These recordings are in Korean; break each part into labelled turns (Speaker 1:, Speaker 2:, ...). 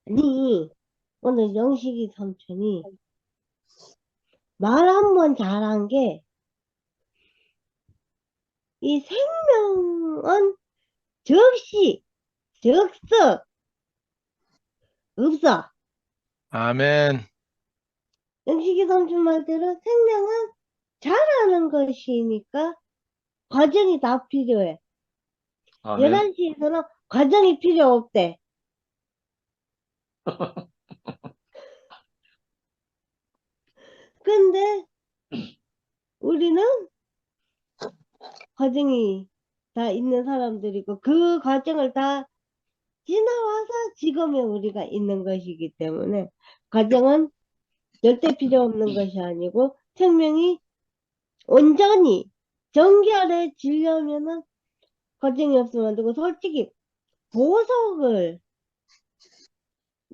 Speaker 1: 아니, 오늘 영식이 삼촌이 말 한 번 잘한 게, 이 생명은 적시, 적석, 없어.
Speaker 2: 아멘.
Speaker 1: 영식이 삼촌 말대로 생명은 잘하는 것이니까 과정이 다 필요해.
Speaker 2: 아멘.
Speaker 1: 11시에서는 과정이 필요 없대. 근데 우리는 과정이 다 있는 사람들이고, 그 과정을 다 지나와서 지금의 우리가 있는 것이기 때문에, 과정은 절대 필요 없는 것이 아니고 생명이 온전히 정결해지려면은 과정이 없으면 안 되고, 솔직히 보석을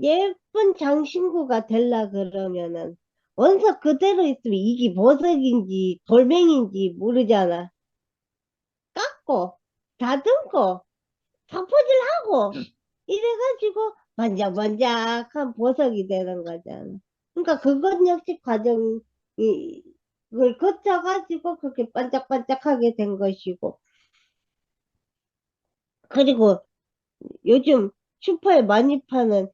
Speaker 1: 예쁜 장신구가 되려 그러면은 원석 그대로 있으면 이게 보석인지 돌멩인지 모르잖아. 깎고 다듬고 파포질하고 이래가지고 반짝반짝한 보석이 되는 거잖아. 그러니까 그것 역시 과정이 그걸 거쳐가지고 그렇게 반짝반짝하게 된 것이고, 그리고 요즘 슈퍼에 많이 파는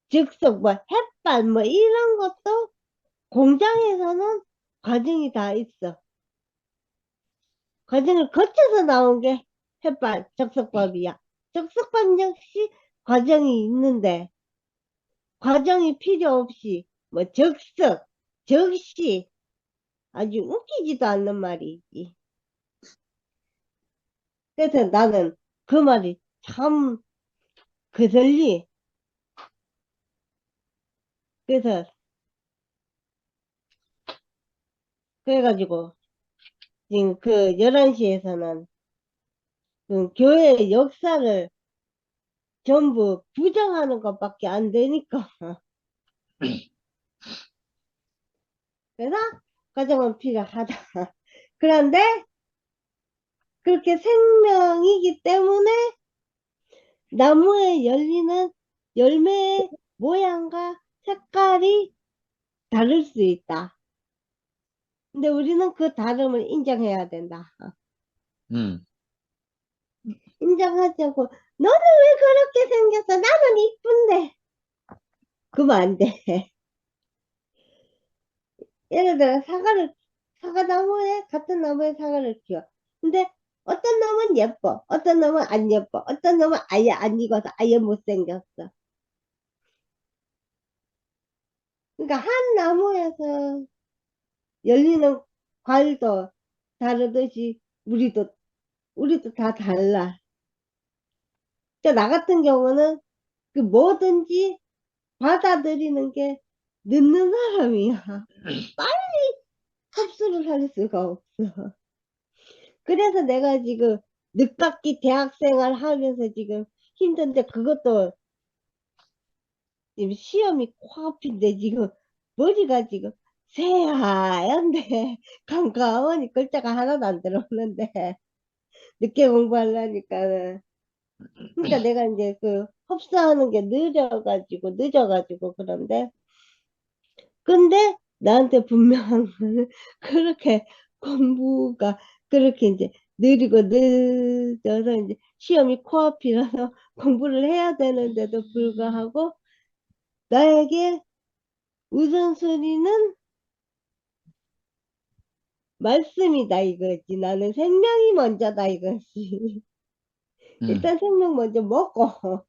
Speaker 1: 즉석 뭐 햇반 뭐 이런 것도 공장에서는 과정이 다 있어. 과정을 거쳐서 나온 게 햇반, 즉석밥이야. 즉석밥 역시 과정이 있는데, 과정이 필요 없이 뭐 적석, 적시, 아주 웃기지도 않는 말이지. 그래서 나는 그 말이 참 그슬리. 그래서 그래가지고 지금 그 11시에서는 그 교회의 역사를 전부 부정하는 것밖에 안 되니까. 그래서 과정은 필요하다. 그런데 그렇게 생명이기 때문에 나무에 열리는 열매의 모양과 색깔이 다를 수 있다. 근데 우리는 그 다름을 인정해야 된다.
Speaker 2: 음.
Speaker 1: 인정하지 않고, 너는 왜 그렇게 생겼어? 나는 이쁜데. 그러면 안 돼. 예를 들어 사과나무에, 같은 나무에 사과를 키워. 근데 어떤 놈은 예뻐, 어떤 놈은 안 예뻐, 어떤 놈은 아예 안 익어서 아예 못생겼어. 그러니까 한 나무에서 열리는 과일도 다르듯이 우리도 다 달라. 그러니까 나 같은 경우는 그 뭐든지 받아들이는 게 늦는 사람이야. 빨리 흡수를 할 수가 없어. 그래서 내가 지금 늦깎이 대학생활 하면서 지금 힘든데, 그것도 지금 시험이 코앞인데 지금 머리가 지금 새하얀데 깜깜하니 글자가 하나도 안 들어오는데 늦게 공부하려니까는. 그러니까 내가 이제 그 흡수하는 게 늦어가지고 그런데, 근데 나한테 분명한 거는 그렇게 공부가 그렇게 이제 느리고 늦어서 이제 시험이 코앞이라서 공부를 해야 되는데도 불구하고 나에게 우선순위는 말씀이다 이거지. 나는 생명이 먼저다 이거지.
Speaker 2: 음.
Speaker 1: 일단 생명 먼저 먹고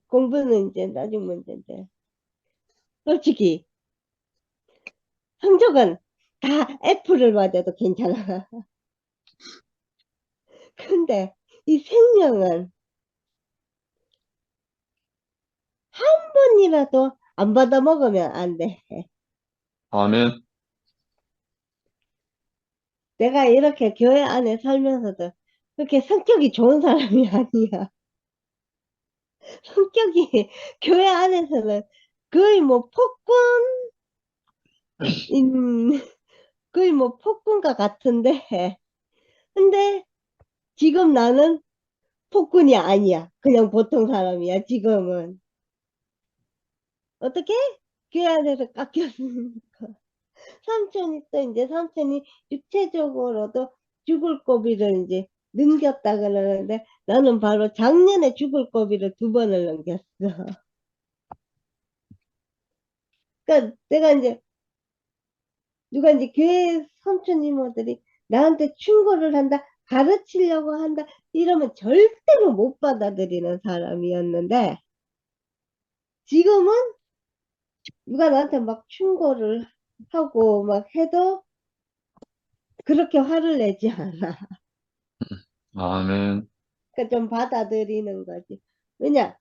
Speaker 1: 공부는 이제 나중 문제인데, 솔직히 성적은 다 F를 맞아도 괜찮아. 근데 이 생명은 한 번이라도 안 받아 먹으면 안 돼.
Speaker 2: 아멘.
Speaker 1: 내가 이렇게 교회 안에 살면서도 그렇게 성격이 좋은 사람이 아니야. 성격이 교회 안에서는 거의 뭐 인, 거의 뭐 폭군과 같은데. 근데 지금 나는 폭군이 아니야. 그냥 보통 사람이야, 지금은. 어떻게? 교회 안에서 깎였으니까. 삼촌이 또 이제 삼촌이 육체적으로도 죽을 고비를 이제 넘겼다 그러는데 나는 바로 작년에 죽을 고비를 2번을 넘겼어. 그러니까 내가 이제 누가 이제 교회 삼촌 이모들이 나한테 충고를 한다, 가르치려고 한다 이러면 절대로 못 받아들이는 사람이었는데 지금은 누가 나한테 막 충고를 하고 막 해도 그렇게 화를 내지 않아.
Speaker 2: 아멘.
Speaker 1: 그러니까 좀 받아들이는 거지. 왜냐?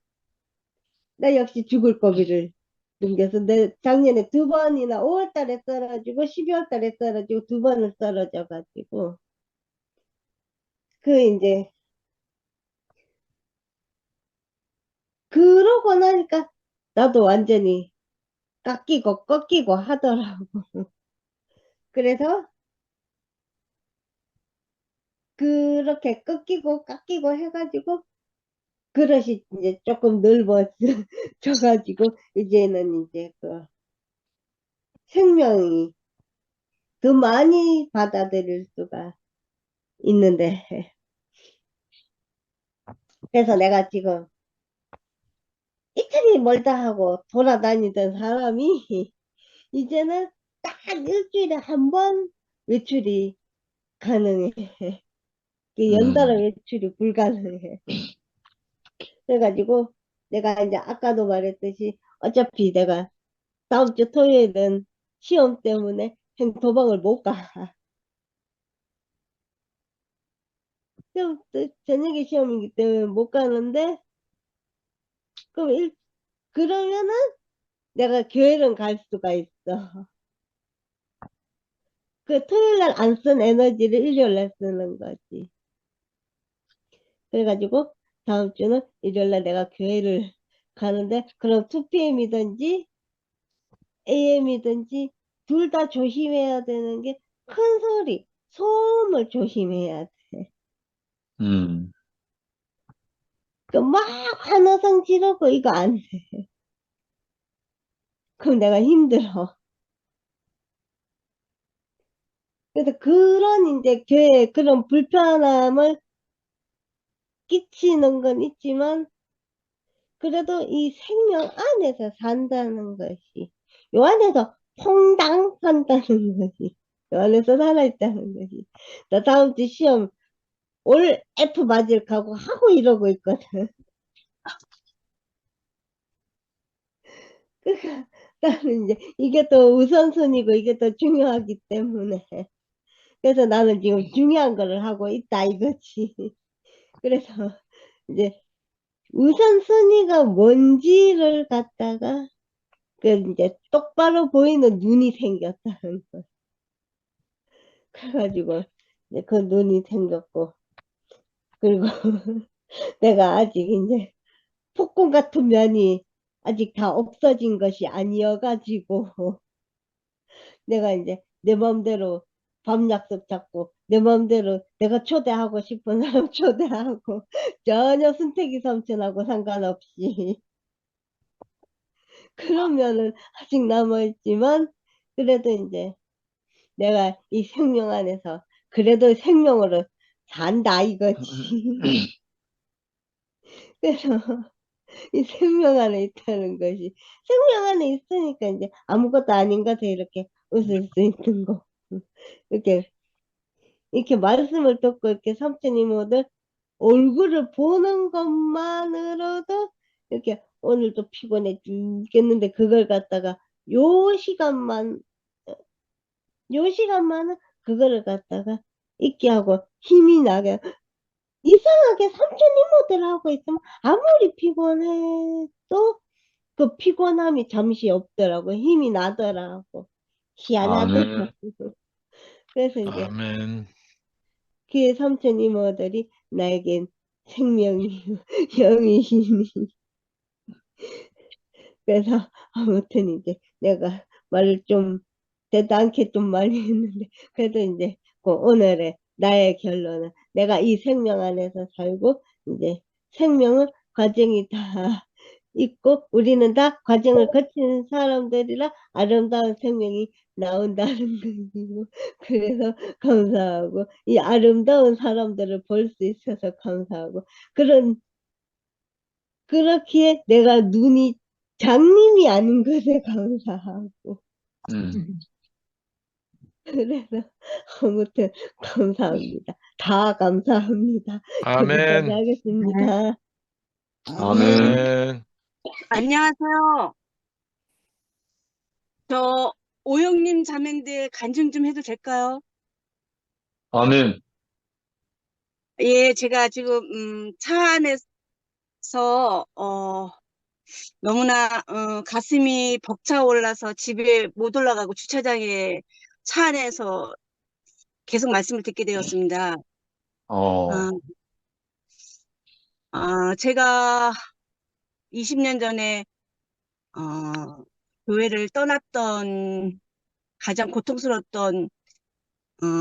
Speaker 1: 나 역시 죽을 고비를 넘겨서 내 작년에 2번이나 5월 달에 떨어지고 12월 달에 떨어지고 2번을 떨어져 가지고 그 이제 그러고 나니까 나도 완전히 깎이고 꺾이고 하더라고. 그래서 그렇게 꺾이고 깎이고 해가지고 그릇이 이제 조금 넓어져가지고 이제는 이제 그 생명이 더 많이 받아들일 수가 있는데 그래서 내가 지금 이틀이 멀다 하고 돌아다니던 사람이 이제는 딱 일주일에 1번 외출이 가능해. 연달아
Speaker 2: 음,
Speaker 1: 외출이 불가능해. 그래가지고 내가 이제 아까도 말했듯이 어차피 내가 다음 주 토요일은 시험 때문에 도방을 못 가. 또 저녁에 시험이기 때문에 못 가는데 그럼 그러면은 내가 교회는 갈 수가 있어. 그 토요일 날 안 쓴 에너지를 일요일 날 쓰는 거지. 그래가지고 다음 주는 일요일 날 내가 교회를 가는데 그럼 2PM이든지 AM이든지 둘 다 조심해야 되는 게 큰 소리, 소음을 조심해야 돼.
Speaker 2: 음,
Speaker 1: 그막 환호성 지르고 이거 안 돼. 그럼 내가 힘들어. 그래서 그런 이제 교회 그런 불편함을 끼치는 건 있지만 그래도 이 생명 안에서 산다는 것이 요 안에서 퐁당한다는 것이 요 안에서 살아있다는 것이 나 다음 주 시험 올 F 맞을 각오 하고 이러고 있거든. 그러니까 나는 이제 이게 또 우선순위고 이게 더 중요하기 때문에 그래서 나는 지금 중요한 거를 하고 있다 이거지. 그래서 이제 우선순위가 뭔지를 갖다가 그 이제 똑바로 보이는 눈이 생겼다는 거. 그래가지고 이제 그 눈이 생겼고 그리고 내가 아직 이제 폭군 같은 면이 아직 다 없어진 것이 아니어가지고 내가 이제 내 마음대로 밤 약속 잡고 내 마음대로 내가 초대하고 싶은 사람 초대하고 전혀 순택이 삼촌하고 상관없이 그러면은 아직 남아있지만 그래도 이제 내가 이 생명 안에서 그래도 생명으로 산다 이거지. 그래서 이 생명 안에 있다는 것이 생명 안에 있으니까 이제 아무것도 아닌 것에 이렇게 웃을 수 있는 거. 이렇게 이렇게 말씀을 듣고 이렇게 삼촌 이모들 얼굴을 보는 것만으로도 이렇게 오늘도 피곤해 죽겠는데 그걸 갖다가 요 시간만 요 시간만은 그거를 갖다가 있게 하고 힘이 나게 이상하게 삼촌 이모들하고 있으면 아무리 피곤해도 그 피곤함이 잠시 없더라고 힘이 나더라고 희한하더라고
Speaker 2: 아멘,
Speaker 1: 그래서 이제
Speaker 2: 아멘.
Speaker 1: 그 삼촌 이모들이 나에겐 생명이 영이시니 그래서 아무튼 이제 내가 말을 좀 대단케 좀 많이 했는데 그래도 이제 그 오늘의 나의 결론은 내가 이 생명 안에서 살고 이제 생명은 과정이 다 있고 우리는 다 과정을 거치는 사람들이라 아름다운 생명이 나온다는 거고 그래서 감사하고 이 아름다운 사람들을 볼 수 있어서 감사하고 그런 그렇기에 내가 눈이 장님이 아닌 것에 감사하고
Speaker 2: 음,
Speaker 1: 그래서 아무튼 감사합니다. 다 감사합니다. 여기까지
Speaker 3: 아멘.
Speaker 1: 하겠습니다.
Speaker 2: 아멘.
Speaker 3: 아멘.
Speaker 4: 안녕하세요. 저 오영님 자매인데 간증 좀 해도 될까요?
Speaker 2: 아멘.
Speaker 4: 예, 제가 지금 차 안에서 너무나 가슴이 벅차올라서 집에 못 올라가고 주차장에 차 안에서 계속 말씀을 듣게 되었습니다.
Speaker 2: 어,
Speaker 4: 제가 20년 전에 교회를 떠났던 가장 고통스러웠던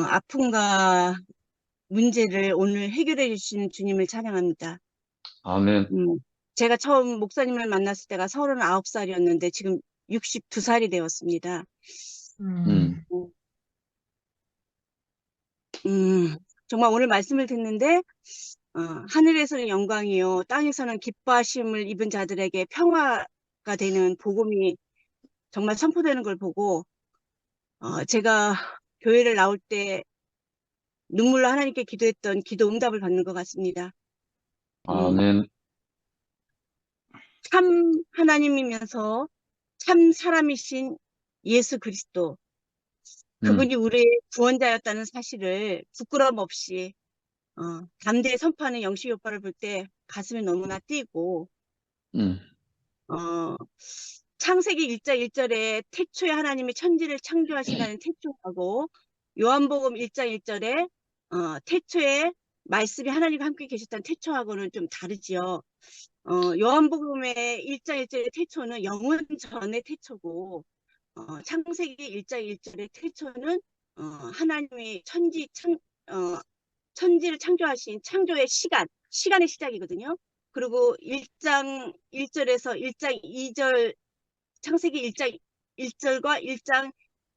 Speaker 4: 아픔과 문제를 오늘 해결해 주신 주님을 찬양합니다.
Speaker 2: 아멘.
Speaker 4: 제가 처음 목사님을 만났을 때가 39살이었는데 지금 62살이 되었습니다.
Speaker 2: 음,
Speaker 4: 정말 오늘 말씀을 듣는데 하늘에서는 영광이요 땅에서는 기뻐하심을 입은 자들에게 평화가 되는 복음이 정말 선포되는 걸 보고 제가 교회를 나올 때 눈물로 하나님께 기도했던 기도 응답을 받는 것 같습니다.
Speaker 2: 아멘.
Speaker 4: 참 하나님이면서 참 사람이신 예수 그리스도, 그분이 우리의 구원자였다는 사실을 부끄럼 없이 담대히 선포하는 영식 오빠를 볼 때 가슴이 너무나 뛰고
Speaker 2: 음,
Speaker 4: 창세기 1장 1절에 태초에 하나님이 천지를 창조하시다는 태초하고 요한복음 1장 1절에 태초에 말씀이 하나님과 함께 계셨다는 태초하고는 좀 다르지요. 요한복음의 1장 1절의 태초는 영원 전의 태초고 창세기 1장 1절의 태초는 하나님이 천지를 창조하신 창조의 시간의 시작이거든요. 그리고 1장 1절에서 1장 2절 창세기 1장 1절과 1장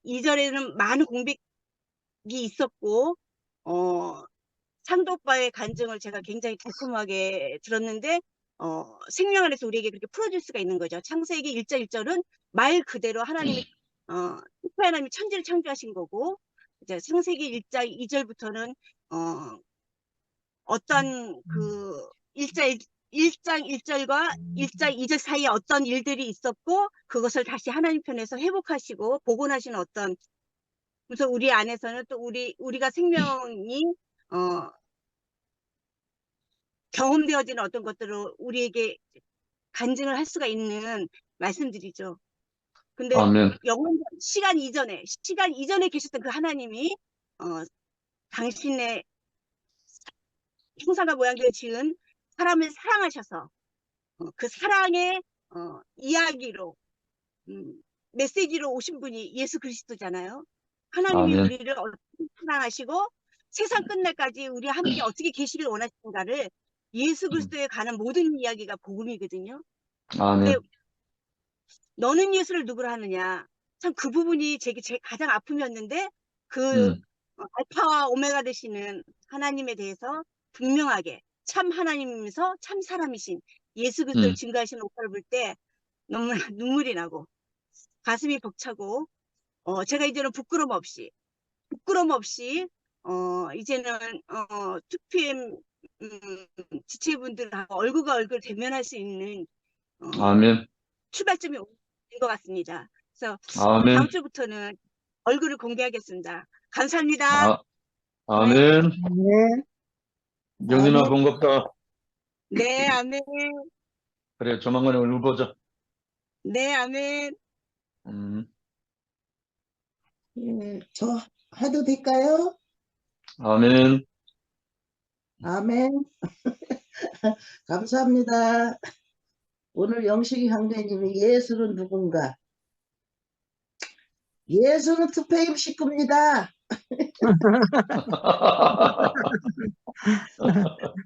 Speaker 4: 2절에는 많은 공백이 있었고 상도 오빠의 간증을 제가 굉장히 달콤하게 들었는데 생명 안에서 우리에게 그렇게 풀어줄 수가 있는 거죠. 창세기 1장 1절은 말 그대로 하나님이 하나님이 천지를 창조하신 거고 이제 창세기 1장 2절부터는 어떤 그 1장 1절과 1장 2절 사이에 어떤 일들이 있었고 그것을 다시 하나님 편에서 회복하시고 복원하시는 어떤 그래서 우리 안에서는 또 우리가 생명이 경험되어지는 어떤 것들을 우리에게 간증을 할 수가 있는 말씀들이죠. 근데
Speaker 2: 아멘.
Speaker 4: 영원 시간 이전에 계셨던 그 하나님이 당신의 형상과 모양대로 지은 사람을 사랑하셔서 그 사랑의 이야기로 메시지로 오신 분이 예수 그리스도잖아요. 하나님이
Speaker 2: 아멘.
Speaker 4: 우리를 어떻게 사랑하시고 세상 끝날까지 우리와 함께 어떻게 계시길 원하시는가를 예수 그리스도에 관한 모든 이야기가 복음이거든요. 근데
Speaker 2: 아멘.
Speaker 4: 너는 예수를 누구로 하느냐? 참 그 부분이 제 가장 아픔이었는데 그 알파와 오메가 되시는 하나님에 대해서 분명하게 참 하나님이면서 참 사람이신 예수 그리스도를 증거하시는 오빠를 볼 때 너무 눈물이 나고 가슴이 벅차고 제가 이제는 부끄럼 없이 이제는 2PM 지체분들하고 얼굴과 얼굴 대면할 수 있는
Speaker 2: 아멘.
Speaker 4: 출발점이 된 것 같습니다. 그래서
Speaker 2: 아멘.
Speaker 4: 다음 주부터는 얼굴을 공개하겠습니다. 감사합니다.
Speaker 2: 아멘.
Speaker 1: 네.
Speaker 2: 영림아,
Speaker 1: 아멘.
Speaker 2: 반갑다.
Speaker 4: 네, 아멘.
Speaker 2: 그래, 조만간에 얼굴 보자.
Speaker 4: 네, 아멘.
Speaker 5: 저 해도 될까요?
Speaker 2: 아멘.
Speaker 5: 아멘. 감사합니다. 오늘 영식이 형제님이 예수는 누군가? 예수는 투페임 식구입니다.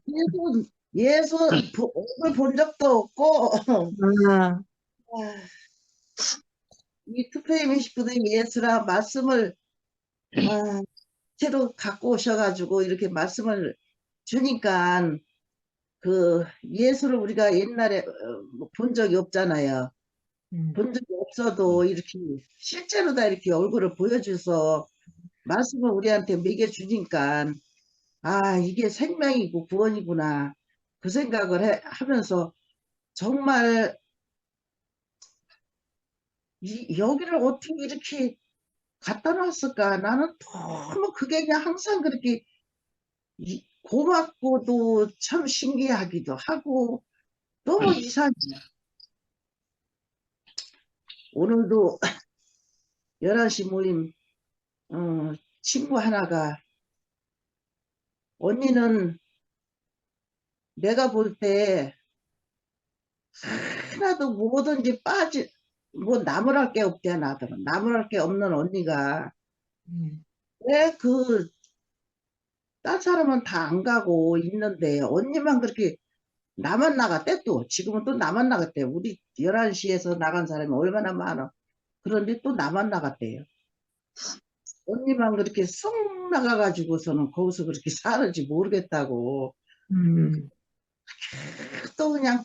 Speaker 5: 예수는 예수 얼굴 본 적도 없고
Speaker 1: 아,
Speaker 5: 이 투페이미 식구들 예수라 말씀을 새로 갖고 오셔가지고 이렇게 말씀을 주니까 그 예수를 우리가 옛날에 본 적이 없잖아요. 본 적이 없어도 이렇게 실제로 다 이렇게 얼굴을 보여줘서 말씀을 우리한테 먹여주니까 아 이게 생명이고 구원이구나 그 생각을 하면서 정말 여기를 어떻게 이렇게 갖다 놨을까 나는 너무 그게 그냥 항상 그렇게 고맙고도 참 신기하기도 하고 너무 이상해. 오늘도 11시 모임 친구 하나가 언니는 내가 볼 때 하나도 뭐든지 뭐 나무랄 게 없대 나더라. 나무랄 게 없는 언니가 왜 딴 사람은 다 안 가고 있는데 언니만 그렇게 나만 나갔대 또 지금은 또 나만 나갔대. 우리 11시에서 나간 사람이 얼마나 많아. 그런데 또 나만 나갔대요. 언니만 그렇게 쑥 나가가지고서는 거기서 그렇게 사는지 모르겠다고. 또 그냥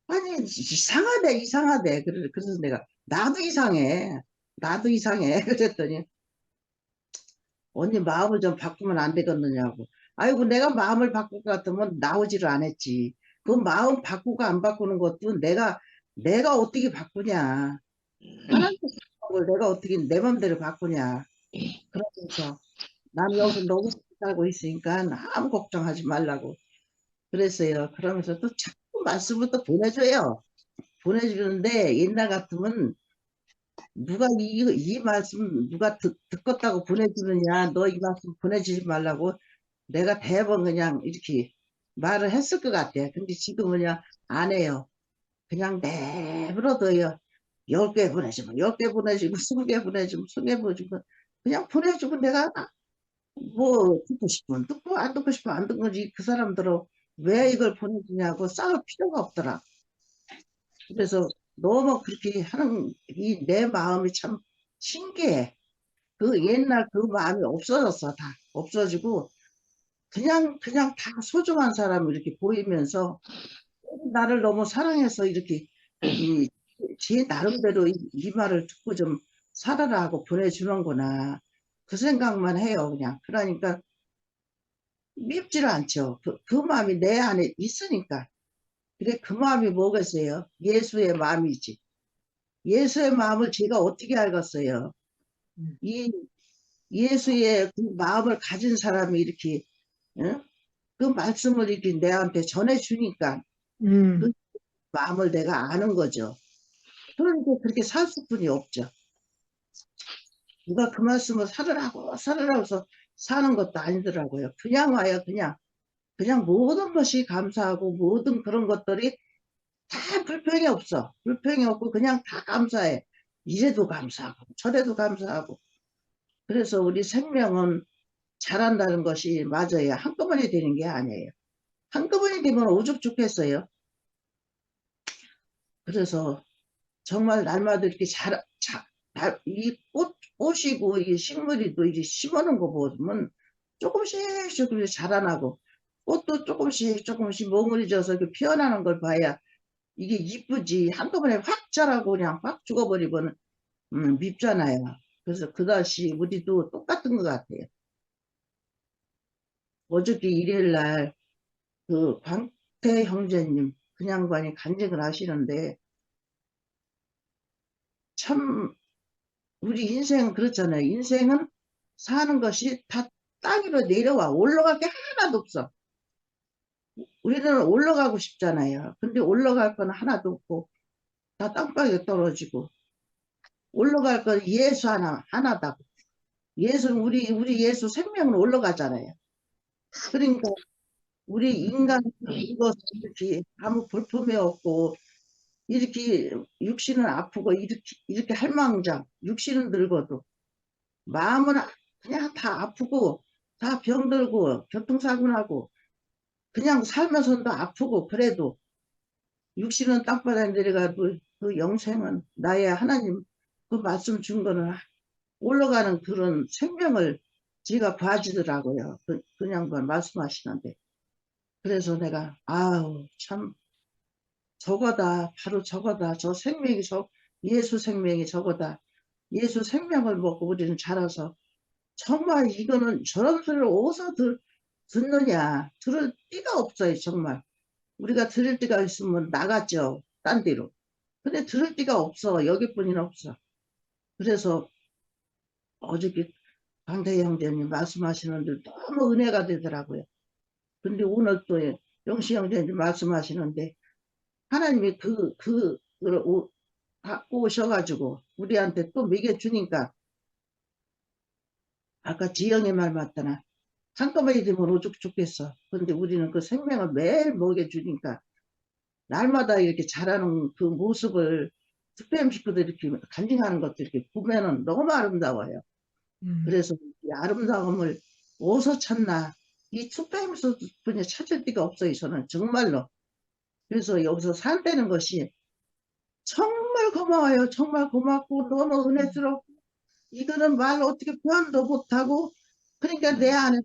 Speaker 5: 아니 이상하대. 그래서 내가 나도 이상해. 나도 이상해. 그랬더니 언니 마음을 좀 바꾸면 안 되겠느냐고. 아이고 내가 마음을 바꿀 것 같으면 나오지를 않았지. 그 마음 바꾸고 안 바꾸는 것도 내가 어떻게 바꾸냐. 하나님 걸 내가 어떻게 내 맘대로 바꾸냐. 그러면서 나는 여기서 너무 살고 있으니까 아무 걱정하지 말라고 그랬어요. 그러면서 또 자꾸 말씀을 또 보내줘요. 보내주는데 옛날 같으면 누가 이 말씀 누가 듣겠다고 보내주느냐 너 이 말씀 보내주지 말라고 내가 대번 그냥 이렇게 말을 했을 것 같아. 근데 지금은 그냥 안 해요. 그냥 내버려둬요. 10개 보내주면 10개 보내주고 20개 보내주면 20개 보내주고 그냥 보내주고 내가 뭐 듣고 싶으면 듣고 안 듣고 싶으면 안 듣는 거지. 그 사람들은 왜 이걸 보내주냐고 싸울 필요가 없더라. 그래서 너무 그렇게 하는 이 내 마음이 참 신기해. 그 옛날 그 마음이 없어졌어. 다 없어지고 그냥 다 소중한 사람이 이렇게 보이면서 나를 너무 사랑해서 이렇게 제 나름대로 이 말을 듣고 좀 살아라 하고 보내주는구나. 그 생각만 해요. 그냥. 그러니까 밉지를 않죠. 그 마음이 내 안에 있으니까. 그래, 그 마음이 뭐겠어요? 예수의 마음이지. 예수의 마음을 제가 어떻게 알겠어요? 이 예수의 그 마음을 가진 사람이 이렇게, 응? 그 말씀을 이렇게 내한테 전해주니까 그 마음을 내가 아는 거죠. 그러니까 그렇게 살 수뿐이 없죠. 누가 그 말씀을 살으라고 해서 사는 것도 아니더라고요. 그냥 와요, 그냥. 그냥 모든 것이 감사하고 모든 그런 것들이 다 불평이 없어. 불평이 없고 그냥 다 감사해. 이래도 감사하고 저래도 감사하고. 그래서 우리 생명은 잘한다는 것이 맞아요. 한꺼번에 되는 게 아니에요. 한꺼번에 되면 오죽 좋겠어요. 그래서 정말 날마다 이렇게 이 꽃이고 이 식물이도 이게 심어놓은 거 보면 조금씩 조금씩 자라나고 꽃도 조금씩 몽울해져서 이렇게 피어나는 걸 봐야 이게 이쁘지. 한꺼번에 확 자라고 그냥 확 죽어버리고는 밉잖아요. 그래서 그다시 우리도 똑같은 것 같아요. 어저께 일요일 날 그 광태 형제님 그 양반이 간증을 하시는데 참 우리 인생은 그렇잖아요. 인생은 사는 것이 다 땅 위로 내려와 올라갈 게 하나도 없어. 우리는 올라가고 싶잖아요. 근데 올라갈 건 하나도 없고 다 땅바닥에 떨어지고 올라갈 건 예수 하나다고. 예수는 우리 예수 생명은 올라가잖아요. 그러니까 우리 인간 이것은 이렇게 아무 볼품이 없고 이렇게 육신은 아프고 이렇게 할망정 육신은 늙어도 마음은 그냥 다 아프고 다 병들고 교통사고 나고 그냥 살면서도 아프고 그래도 육신은 땅바닥에 내려가도 그 영생은 나의 하나님 그 말씀 준 거는 올라가는 그런 생명을 제가 봐주더라고요. 그 양반 말씀하시는데. 그래서 내가 아우 참 저거다. 바로 저거다. 저 생명이 예수 생명이 저거다. 예수 생명을 먹고 우리는 자라서 정말 이거는 저런 소리를 어디서 듣느냐. 들을 띠가 없어요. 정말. 우리가 들을 띠가 있으면 나갔죠. 딴 데로. 근데 들을 띠가 없어. 여기뿐이는 없어. 그래서 어저께 강대 형제님 말씀하시는데 너무 은혜가 되더라고요. 근데 오늘 또 영시 형제님 말씀하시는데 하나님이 그걸 갖고 오셔가지고 우리한테 또 먹여주니까 아까 지영의 말 맞다나 한꺼번에 되면 오죽 좋겠어. 근데 우리는 그 생명을 매일 먹여주니까 날마다 이렇게 자라는 그 모습을 특별 식구들 이렇게 간증하는 것들 이렇게 보면은 너무 아름다워요. 그래서 이 아름다움을 어디서 찾나 이 투표하면서 분이 찾을 데가 없어요. 저는 정말로. 그래서 여기서 산다는 것이 정말 고마워요. 정말 고맙고 너무 은혜스럽고 이거는 말 어떻게 표현도 못하고 그러니까 내 안에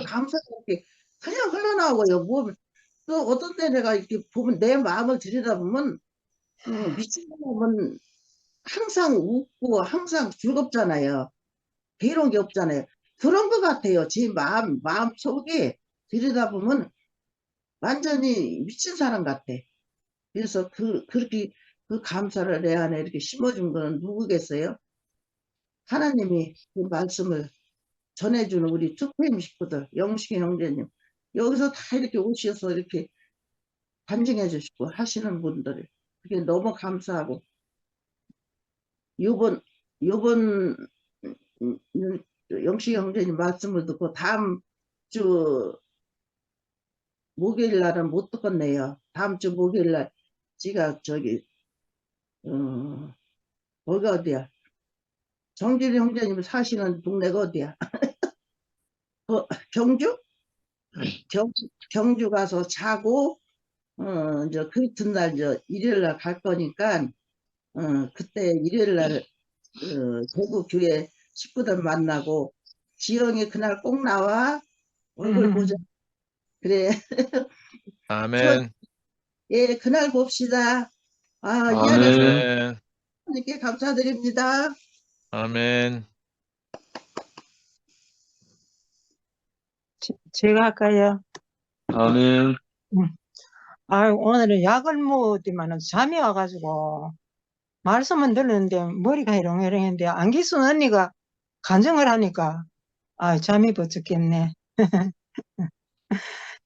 Speaker 5: 감사가 이렇게 그냥 흘러나오고요. 또 어떤 때 내가 이렇게 보면 내 마음을 들여다보면 미친 사람은 항상 웃고 항상 즐겁잖아요. 괴로운 게 없잖아요. 그런 것 같아요. 제 마음 속에 들여다보면 완전히 미친 사람 같아. 그래서 그렇게 그 감사를 내 안에 이렇게 심어준 거는 누구겠어요? 하나님이 그 말씀을 전해주는 우리 투표임 식구들, 영식이 형제님, 여기서 다 이렇게 오셔서 이렇게 간증해 주시고 하시는 분들, 그게 너무 감사하고, 요번 영식이 형제님 말씀을 듣고 다음 주 목요일 날은 못 듣겠네요. 다음 주 목요일 날, 제가 거기가 어디야? 정진이 형제님 사시는 동네가 어디야? 경주? 경주 가서 자고, 이제 그 이튿날, 일요일 날 갈 거니까, 그때 일요일 날, 대구 교회 식구들 만나고, 지영이 그날 꼭 나와. 얼굴 보자. 그래.
Speaker 3: 아멘.
Speaker 5: 예, 그날 봅시다. 이 안에서
Speaker 2: 아멘.
Speaker 3: 아멘.
Speaker 5: 이렇게 감사드립니다.
Speaker 3: 아멘.
Speaker 6: 제가 할까요?
Speaker 2: 아멘.
Speaker 6: 오늘은 약을 먹었더니만 잠이 와가지고 말씀은 들었는데 머리가 해롱해롱했는데 안기순 언니가 간증을 하니까 잠이 버쩍겠네.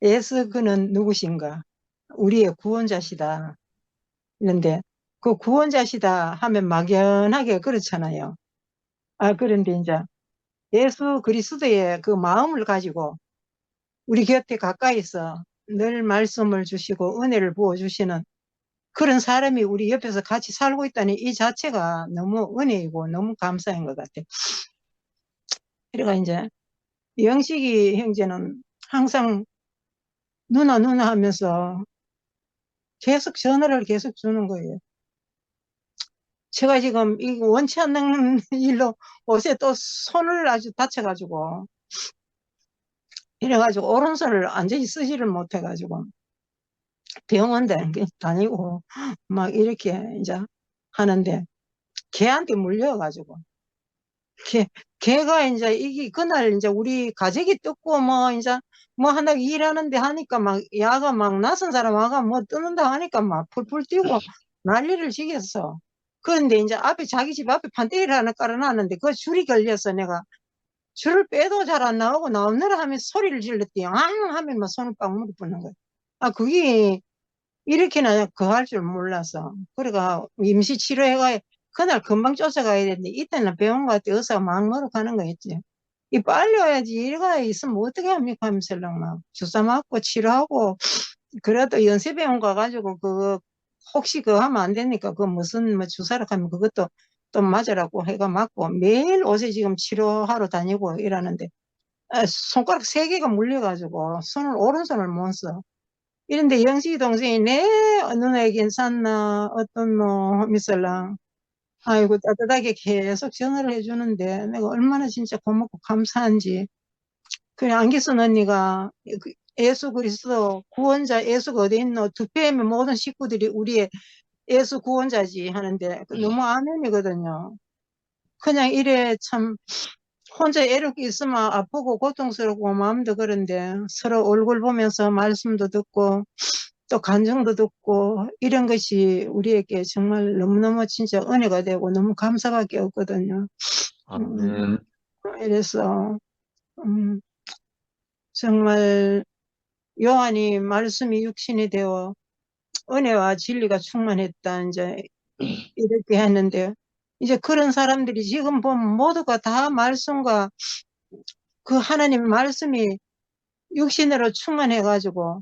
Speaker 6: 예수 그는 누구신가? 우리의 구원자시다. 그런데 그 구원자시다 하면 막연하게 그렇잖아요. 그런데 이제 예수 그리스도의 그 마음을 가지고 우리 곁에 가까이서 늘 말씀을 주시고 은혜를 부어주시는 그런 사람이 우리 옆에서 같이 살고 있다니 이 자체가 너무 은혜이고 너무 감사한 것 같아요. 그러니까 이제 영식이 형제는 항상 누나 하면서 계속 전화를 계속 주는 거예요. 제가 지금 이거 원치 않는 일로 옷에 또 손을 아주 다쳐가지고 이래가지고 오른손을 완전히 쓰지를 못해가지고 병원 다니고 막 이렇게 이제 하는데 걔한테 물려가지고 걔가 이제 이게 그날 이제 우리 가족이 뜯고 뭐 이제 뭐 하나 일하는데 하니까 막 야가 막 낯선 사람 와가 뭐 뜯는다 하니까 막 풀풀 뛰고 난리를 지겠어. 그런데 이제 앞에 자기 집 앞에 판때기를 하나 깔아놨는데 그 줄이 걸려서 내가 줄을 빼도 잘 안 나오고 나오느라 하면 소리를 질렀더니 하면 막 손을 빡 물어붙는 거야. 그게 이렇게나 거할 줄 몰라서. 그래가 임시 치료해가 그날 금방 쫓아가야 되는데 이때는 병원 갔더니 의사가 막 멀어 가는 거였지. 이 빨리 와야지 이래가 있으면 어떻게 합니까 하면서 막 주사 맞고 치료하고 그래도 연세병원 가가지고 혹시 그거 하면 안 되니까 그 무슨 뭐 주사를 하면 그것도 또 맞으라고 해가 맞고 매일 옷에 지금 치료하러 다니고 이러는데 손가락 3개가 물려가지고 오른손을 못 써. 이런데 영식이 동생이 네 누나 괜찮나 어떤 노 하면서랑 아이고 따뜻하게 계속 전화를 해주는데 내가 얼마나 진짜 고맙고 감사한지. 그래 안기순 언니가 예수 그리스도 구원자 예수가 어디 있노? 득표하면 모든 식구들이 우리의 예수 구원자지 하는데 너무 아멘이거든요. 그냥 이래 참 혼자 이렇게 있으면 아프고 고통스럽고 마음도 그런데 서로 얼굴 보면서 말씀도 듣고 또 간증도 듣고 이런 것이 우리에게 정말 너무너무 진짜 은혜가 되고 너무 감사밖에 없거든요.
Speaker 2: 아멘.
Speaker 6: 이래서 정말 요한이 말씀이 육신이 되어 은혜와 진리가 충만했다 이제 이렇게 했는데 이제 그런 사람들이 지금 보면 모두가 다 말씀과 그 하나님의 말씀이 육신으로 충만해가지고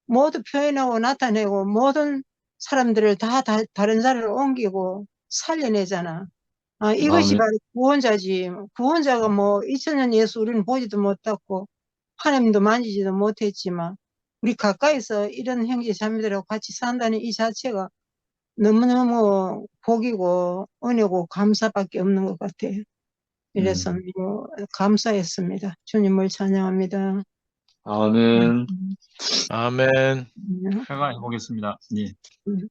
Speaker 6: 모두 표현하고 나타내고 모든 사람들을 다른 자리로 옮기고 살려내잖아. 아, 이것이
Speaker 2: 아멘.
Speaker 6: 바로 구원자지. 구원자가 뭐 2000년 예수 우리는 보지도 못했고 하나님도 만지지도 못했지만 우리 가까이서 이런 형제 자매들하고 같이 산다는 이 자체가 너무너무 복이고 은혜고 감사밖에 없는 것 같아요. 이래서 너무 감사했습니다. 주님을 찬양합니다.
Speaker 2: 아멘.
Speaker 3: 아멘.
Speaker 7: 제가 해보겠습니다. 예.
Speaker 6: 음.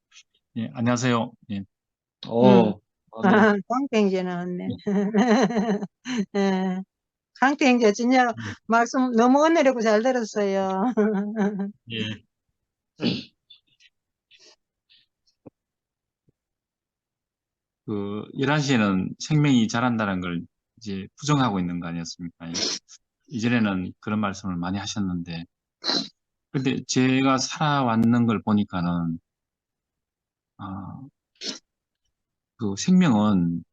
Speaker 7: 예, 안녕하세요. 예.
Speaker 2: 아멘.
Speaker 6: 아, 강땡제 나왔네. 예. 강땡제 진짜
Speaker 7: 예.
Speaker 6: 말씀 너무 은혜롭고 잘 들었어요.
Speaker 7: 예. 그 11시에는 생명이 자란다는 걸 이제 부정하고 있는 거 아니었습니까? 예. 이전에는 그런 말씀을 많이 하셨는데, 근데 제가 살아왔는 걸 보니까는, 그 생명은,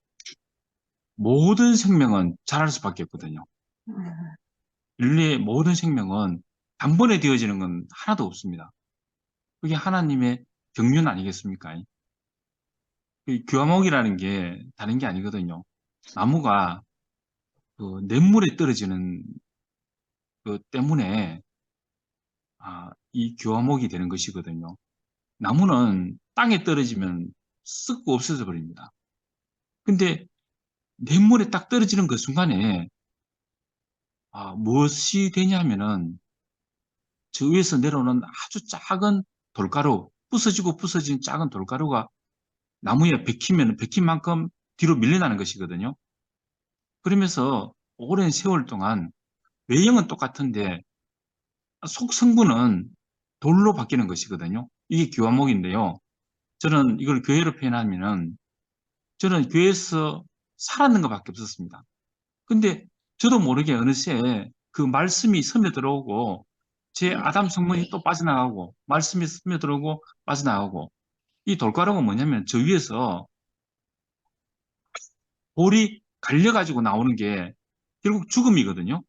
Speaker 7: 모든 생명은 자랄 수밖에 없거든요. 인류의 모든 생명은 단번에 되어지는 건 하나도 없습니다. 그게 하나님의 경륜 아니겠습니까? 이 교화목이라는 게 다른 게 아니거든요. 나무가 그 냇물에 떨어지는 그 때문에 이 교화목이 되는 것이거든요. 나무는 땅에 떨어지면 썩고 없어져 버립니다. 근데 냇물에 딱 떨어지는 그 순간에 무엇이 되냐면은 저 위에서 내려오는 아주 작은 돌가루, 부서지고 부서진 작은 돌가루가 나무에 박히면 박힌 만큼 뒤로 밀려나는 것이거든요. 그러면서 오랜 세월 동안 외형은 똑같은데 속 성분은 돌로 바뀌는 것이거든요. 이게 교화목인데요. 저는 이걸 교회로 표현하면은 저는 교회에서 살았는 것밖에 없었습니다. 근데 저도 모르게 어느새 그 말씀이 스며들어오고 제 아담 성분이 또 빠져나가고 말씀이 스며들어오고 빠져나가고 이 돌가루가 뭐냐면 저 위에서 볼이 갈려가지고 나오는 게 결국 죽음이거든요.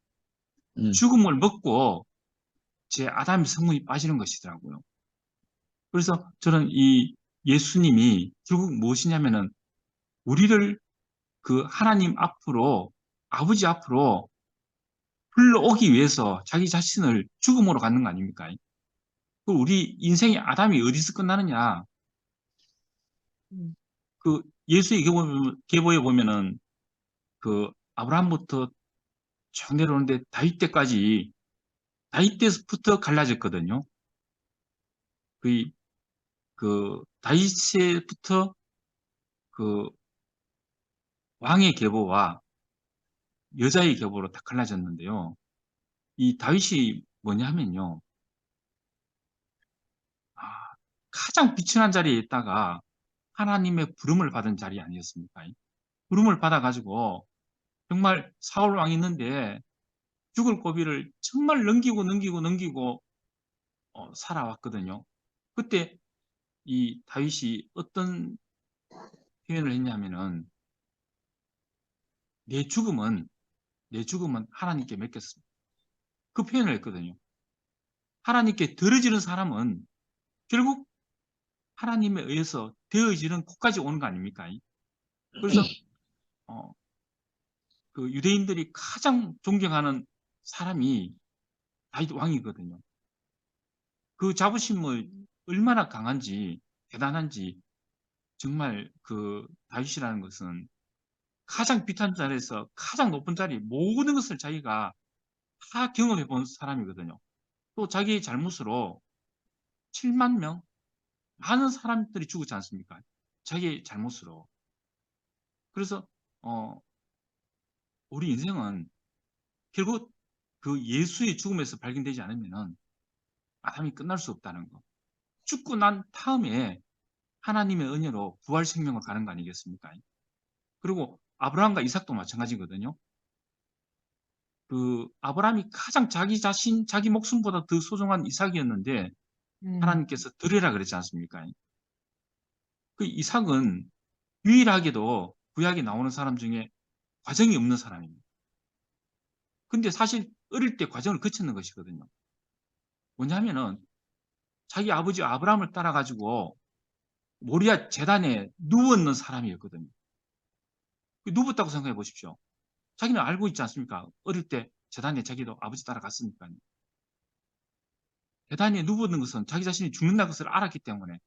Speaker 7: 죽음을 먹고 제 아담의 성분이 빠지는 것이더라고요. 그래서 저는 이 예수님이 결국 무엇이냐면은 우리를 그 하나님 앞으로 아버지 앞으로 불러오기 위해서 자기 자신을 죽음으로 갖는 거 아닙니까? 그 우리 인생의 아담이 어디서 끝나느냐? 그 예수의 계보에 보면은 그 아브라함부터 쭉 내려오는데 다윗 때까지 다윗 때부터 갈라졌거든요. 그 다윗에부터 그 왕의 계보와 여자의 계보로 다 갈라졌는데요. 이 다윗이 뭐냐 하면요. 가장 비천한 자리에 있다가 하나님의 부름을 받은 자리 아니었습니까? 부름을 받아가지고 정말 사울 왕이 있는데 죽을 고비를 정말 넘기고 살아왔거든요. 그때 이 다윗이 어떤 표현을 했냐면은 내 죽음은 하나님께 맡겼습니다. 그 표현을 했거든요. 하나님께 들어지는 사람은 결국 하나님에 의해서 되어지는 곳까지 오는 거 아닙니까? 그래서 그 유대인들이 가장 존경하는 사람이 다윗 왕이거든요. 그 자부심을 얼마나 강한지, 대단한지, 정말 그 다윗이라는 것은 가장 비탄 자리에서 가장 높은 자리, 모든 것을 자기가 다 경험해 본 사람이거든요. 또 자기의 잘못으로 7만 명, 많은 사람들이 죽었지 않습니까? 자기의 잘못으로. 그래서, 우리 인생은 결국 그 예수의 죽음에서 발견되지 않으면은 아담이 끝날 수 없다는 거. 죽고 난 다음에 하나님의 은혜로 부활 생명을 가는 거 아니겠습니까? 그리고 아브라함과 이삭도 마찬가지거든요. 그 아브라함이 가장 자기 자신, 자기 목숨보다 더 소중한 이삭이었는데 하나님께서 드리라 그랬지 않습니까? 그 이삭은 유일하게도 구약에 나오는 사람 중에 과정이 없는 사람입니다. 근데 사실 어릴 때 과정을 거쳤는 것이거든요. 뭐냐면은 자기 아버지 아브라함을 따라가지고 모리아 제단에 누웠는 사람이었거든요. 누웠다고 생각해 보십시오. 자기는 알고 있지 않습니까? 어릴 때 제단에 자기도 아버지 따라갔으니까요. 제단에 누웠는 것은 자기 자신이 죽는다는 것을 알았기 때문에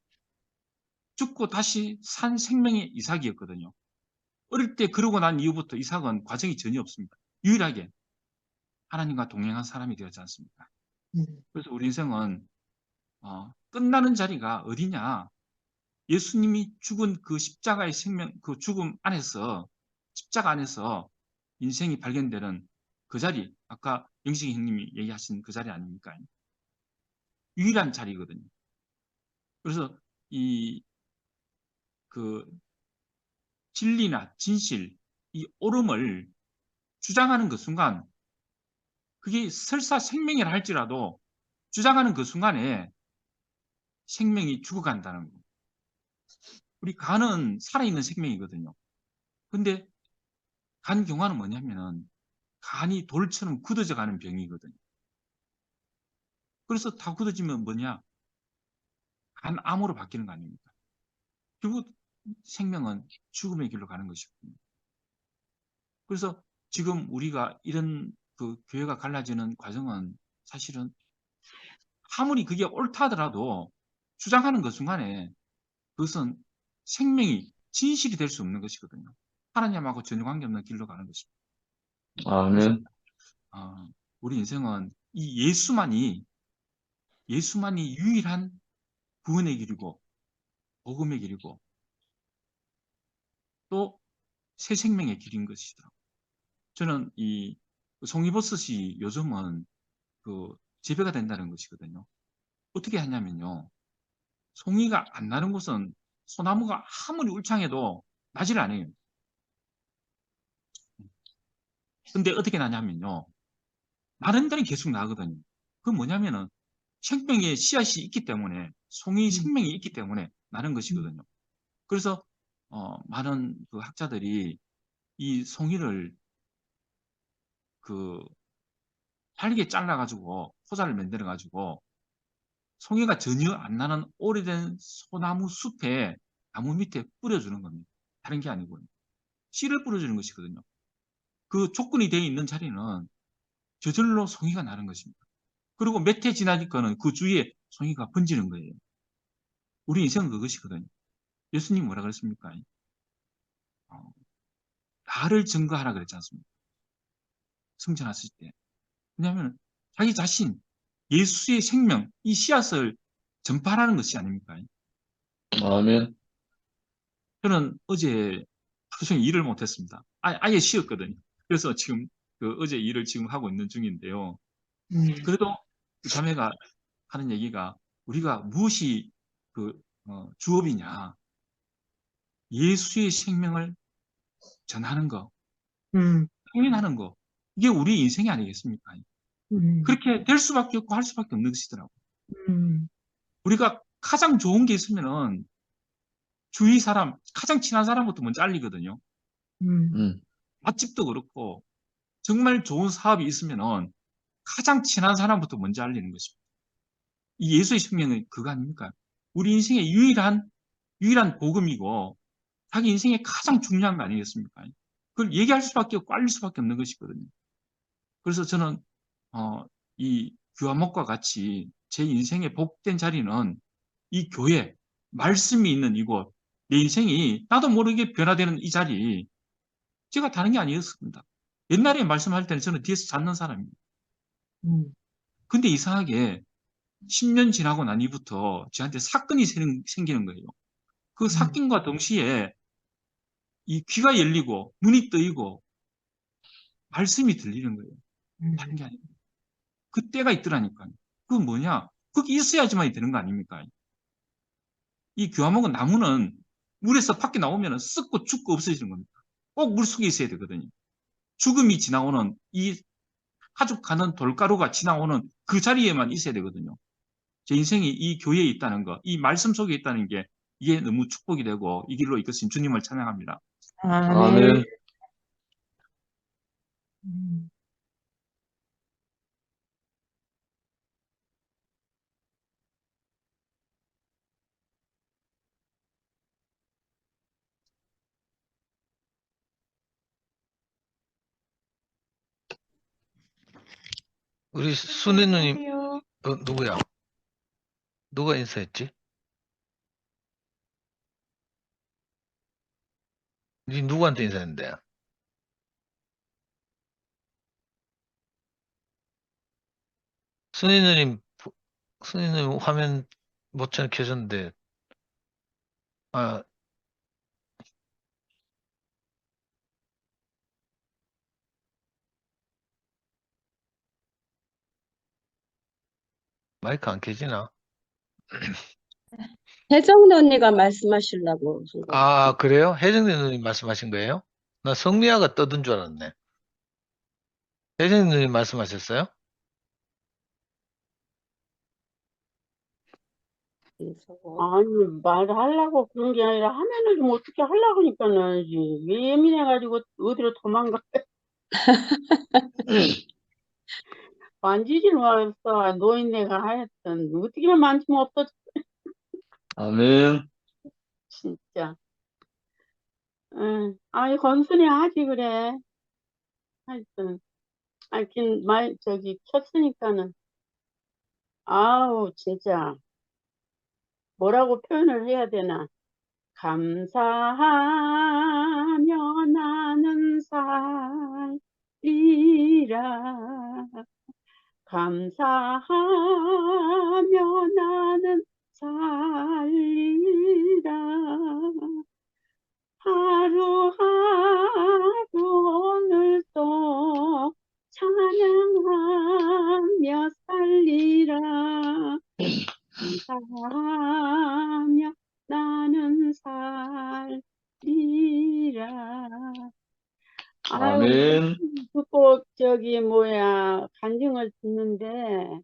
Speaker 7: 죽고 다시 산 생명의 이삭이었거든요. 어릴 때 그러고 난 이후부터 이삭은 과정이 전혀 없습니다. 유일하게 하나님과 동행한 사람이 되었지 않습니까? 그래서 우리 인생은 끝나는 자리가 어디냐? 예수님이 죽은 그 십자가의 생명, 그 죽음 안에서, 십자가 안에서 인생이 발견되는 그 자리, 아까 영식이 형님이 얘기하신 그 자리 아닙니까? 유일한 자리거든요. 그래서 그 진리나 진실, 이 옳음을 주장하는 그 순간, 그게 설사 생명이라 할지라도 주장하는 그 순간에 생명이 죽어간다는 거. 우리 간은 살아있는 생명이거든요. 근데 간 경화는 뭐냐면은 간이 돌처럼 굳어져 가는 병이거든요. 그래서 다 굳어지면 뭐냐? 간암으로 바뀌는 거 아닙니까? 결국 생명은 죽음의 길로 가는 것이거든요. 그래서 지금 우리가 이런 그 교회가 갈라지는 과정은 사실은 아무리 그게 옳다 하더라도 주장하는 그 순간에 그것은 생명이 진실이 될 수 없는 것이거든요. 하나님하고 전혀 관계없는 길로 가는 것입니다. 그래서
Speaker 2: 아멘.
Speaker 7: 우리 인생은 이 예수만이 유일한 구원의 길이고 복음의 길이고 또 새 생명의 길인 것이더라고요. 저는 이 송이버섯이 요즘은 그 재배가 된다는 것이거든요. 어떻게 하냐면요. 송이가 안 나는 곳은 소나무가 아무리 울창해도 나질 않아요. 근데 어떻게 나냐면요. 나는 데는 계속 나거든요. 그건 뭐냐면은 생명의 씨앗이 있기 때문에 송이 생명이 있기 때문에 나는 것이거든요. 그래서 많은 그 학자들이 이 송이를 그 잘게 잘라가지고 포자를 만들어가지고 송이가 전혀 안 나는 오래된 소나무 숲에 나무 밑에 뿌려주는 겁니다. 다른 게 아니고요. 씨를 뿌려주는 것이거든요. 그 조건이 되어 있는 자리는 저절로 송이가 나는 것입니다. 그리고 몇 해 지나니까는 그 주위에 송이가 번지는 거예요. 우리 인생은 그것이거든요. 예수님 뭐라 그랬습니까? 나를 증거하라 그랬지 않습니까? 승천하실 때. 왜냐하면 자기 자신, 예수의 생명, 이 씨앗을 전파하는 것이 아닙니까?
Speaker 2: 아멘.
Speaker 7: 저는 어제 하루 종일 일을 못했습니다. 아예 쉬었거든요. 그래서 지금 그 어제 일을 지금 하고 있는 중인데요. 그래도 그 자매가 하는 얘기가 우리가 무엇이 그 주업이냐? 예수의 생명을 전하는 거, 표현하는 거. 이게 우리 인생이 아니겠습니까? 그렇게 될 수밖에 없고 할 수밖에 없는 것이더라고요. 우리가 가장 좋은 게 있으면은 주위 사람, 가장 친한 사람부터 먼저 알리거든요.
Speaker 2: 음.
Speaker 7: 맛집도 그렇고 정말 좋은 사업이 있으면은 가장 친한 사람부터 먼저 알리는 것입니다. 이 예수의 생명은 그거 아닙니까? 우리 인생의 유일한 복음이고 자기 인생의 가장 중요한 거 아니겠습니까? 그걸 얘기할 수밖에 없고 알릴 수밖에 없는 것이거든요. 그래서 저는 이 규화목과 같이 제 인생의 복된 자리는 이 교회, 말씀이 있는 이곳, 내 인생이 나도 모르게 변화되는 이 자리, 제가 다른 게 아니었습니다. 옛날에 말씀할 때는 저는 뒤에서 찾는 사람입니다. 근데 이상하게 10년 지나고 난 이후부터 저한테 사건이 생기는 거예요. 그 사건과 동시에 이 귀가 열리고 눈이 뜨이고 말씀이 들리는 거예요. 다른 게 아니에요. 그 때가 있더라니까요. 그건 뭐냐? 그게 있어야지만 되는 거 아닙니까? 이 교화목은 나무는 물에서 밖에 나오면 썩고 죽고 없어지는 겁니다. 꼭 물속에 있어야 되거든요. 죽음이 지나오는 이 하죽하는 돌가루가 지나오는 그 자리에만 있어야 되거든요. 제 인생이 이 교회에 있다는 거, 이 말씀 속에 있다는 게 이게 너무 축복이 되고 이 길로 이끄신 주님을 찬양합니다.
Speaker 6: 아멘.
Speaker 2: 아멘.
Speaker 3: 우리 순희 누님,
Speaker 1: 안녕하세요.
Speaker 3: 누구야? 누가 인사했지? 니 누구한테 인사했는데? 순희 누님, 순희 누님 화면 모처럼 켜졌는데, 아, 마이크 안 켜지나?
Speaker 8: 혜정이 언니가 말씀하시려고 하신 거.
Speaker 3: 아, 그래요? 혜정이 누님 말씀하신 거예요? 나 성미아가 떠든 줄 알았네. 혜정이 누님 말씀하셨어요?
Speaker 8: 아니, 말하려고 그런 게 아니라 하면은 좀 어떻게 하려고 하니까는 예민해가지고 어디로 도망가. 만지질 말았어. 노인네가 하여튼 어떻게 만지면 없어.
Speaker 2: 아멘.
Speaker 8: 진짜. 응. 아니 건순이 하지 그래. 하여튼 하여튼 저기 켰으니까는 아우 진짜 뭐라고 표현을 해야 되나. 감사하며 나는 살리라. 감사하며 나는 살리라. 하루하루 오늘도 찬양하며 살리라. 감사하며 나는 살리라. 아유,
Speaker 2: 아멘.
Speaker 8: 듣고 저기 뭐야 간증을 듣는데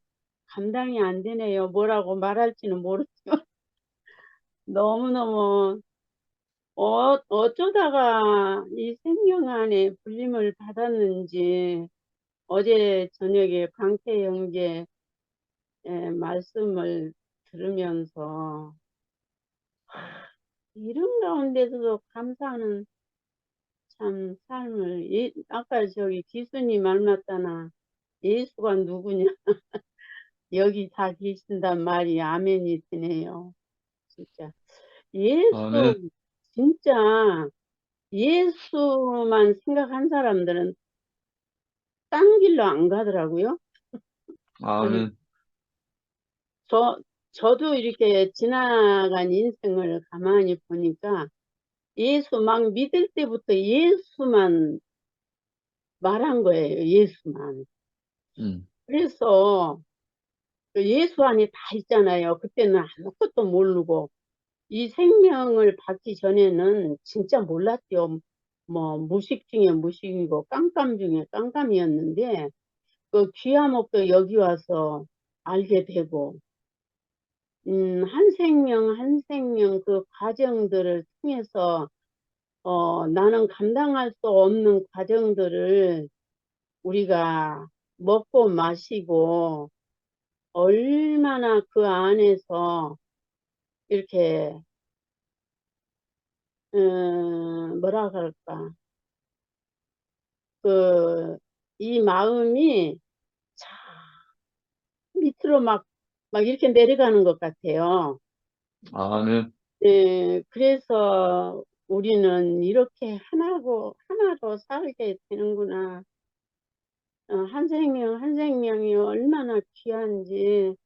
Speaker 8: 감당이 안 되네요. 뭐라고 말할지는 모르지만 너무너무 어쩌다가 이 생명 안에 불림을 받았는지 어제 저녁에 광태영계 말씀을 들으면서 이런 가운데서도 감사하는 참 삶을 아까 저기 기순이 말 맞다나 예수가 누구냐 여기 다 계신단 말이 아멘이 되네요. 진짜
Speaker 2: 아멘.
Speaker 8: 예수 진짜 예수만 생각한 사람들은 딴 길로 안 가더라고요.
Speaker 2: 아멘.
Speaker 8: 저도 이렇게 지나간 인생을 가만히 보니까 예수 막 믿을 때부터 예수만 말한 거예요. 예수만. 그래서 그 예수 안에 다 있잖아요. 그때는 아무것도 모르고 이 생명을 받기 전에는 진짜 몰랐죠. 뭐 무식 중에 무식이고 깜깜 중에 깜깜이었는데 그 귀화목도 여기 와서 알게 되고 한 생명 한 생명 그 과정들을 통해서 나는 감당할 수 없는 과정들을 우리가 먹고 마시고 얼마나 그 안에서 이렇게 뭐라 그럴까 이 마음이 밑으로 막 이렇게 내려가는 것 같아요.
Speaker 2: 아멘.
Speaker 8: 네, 그래서 우리는 이렇게 하나로 살게 되는구나. 한 생명, 한 생명이 얼마나 귀한지.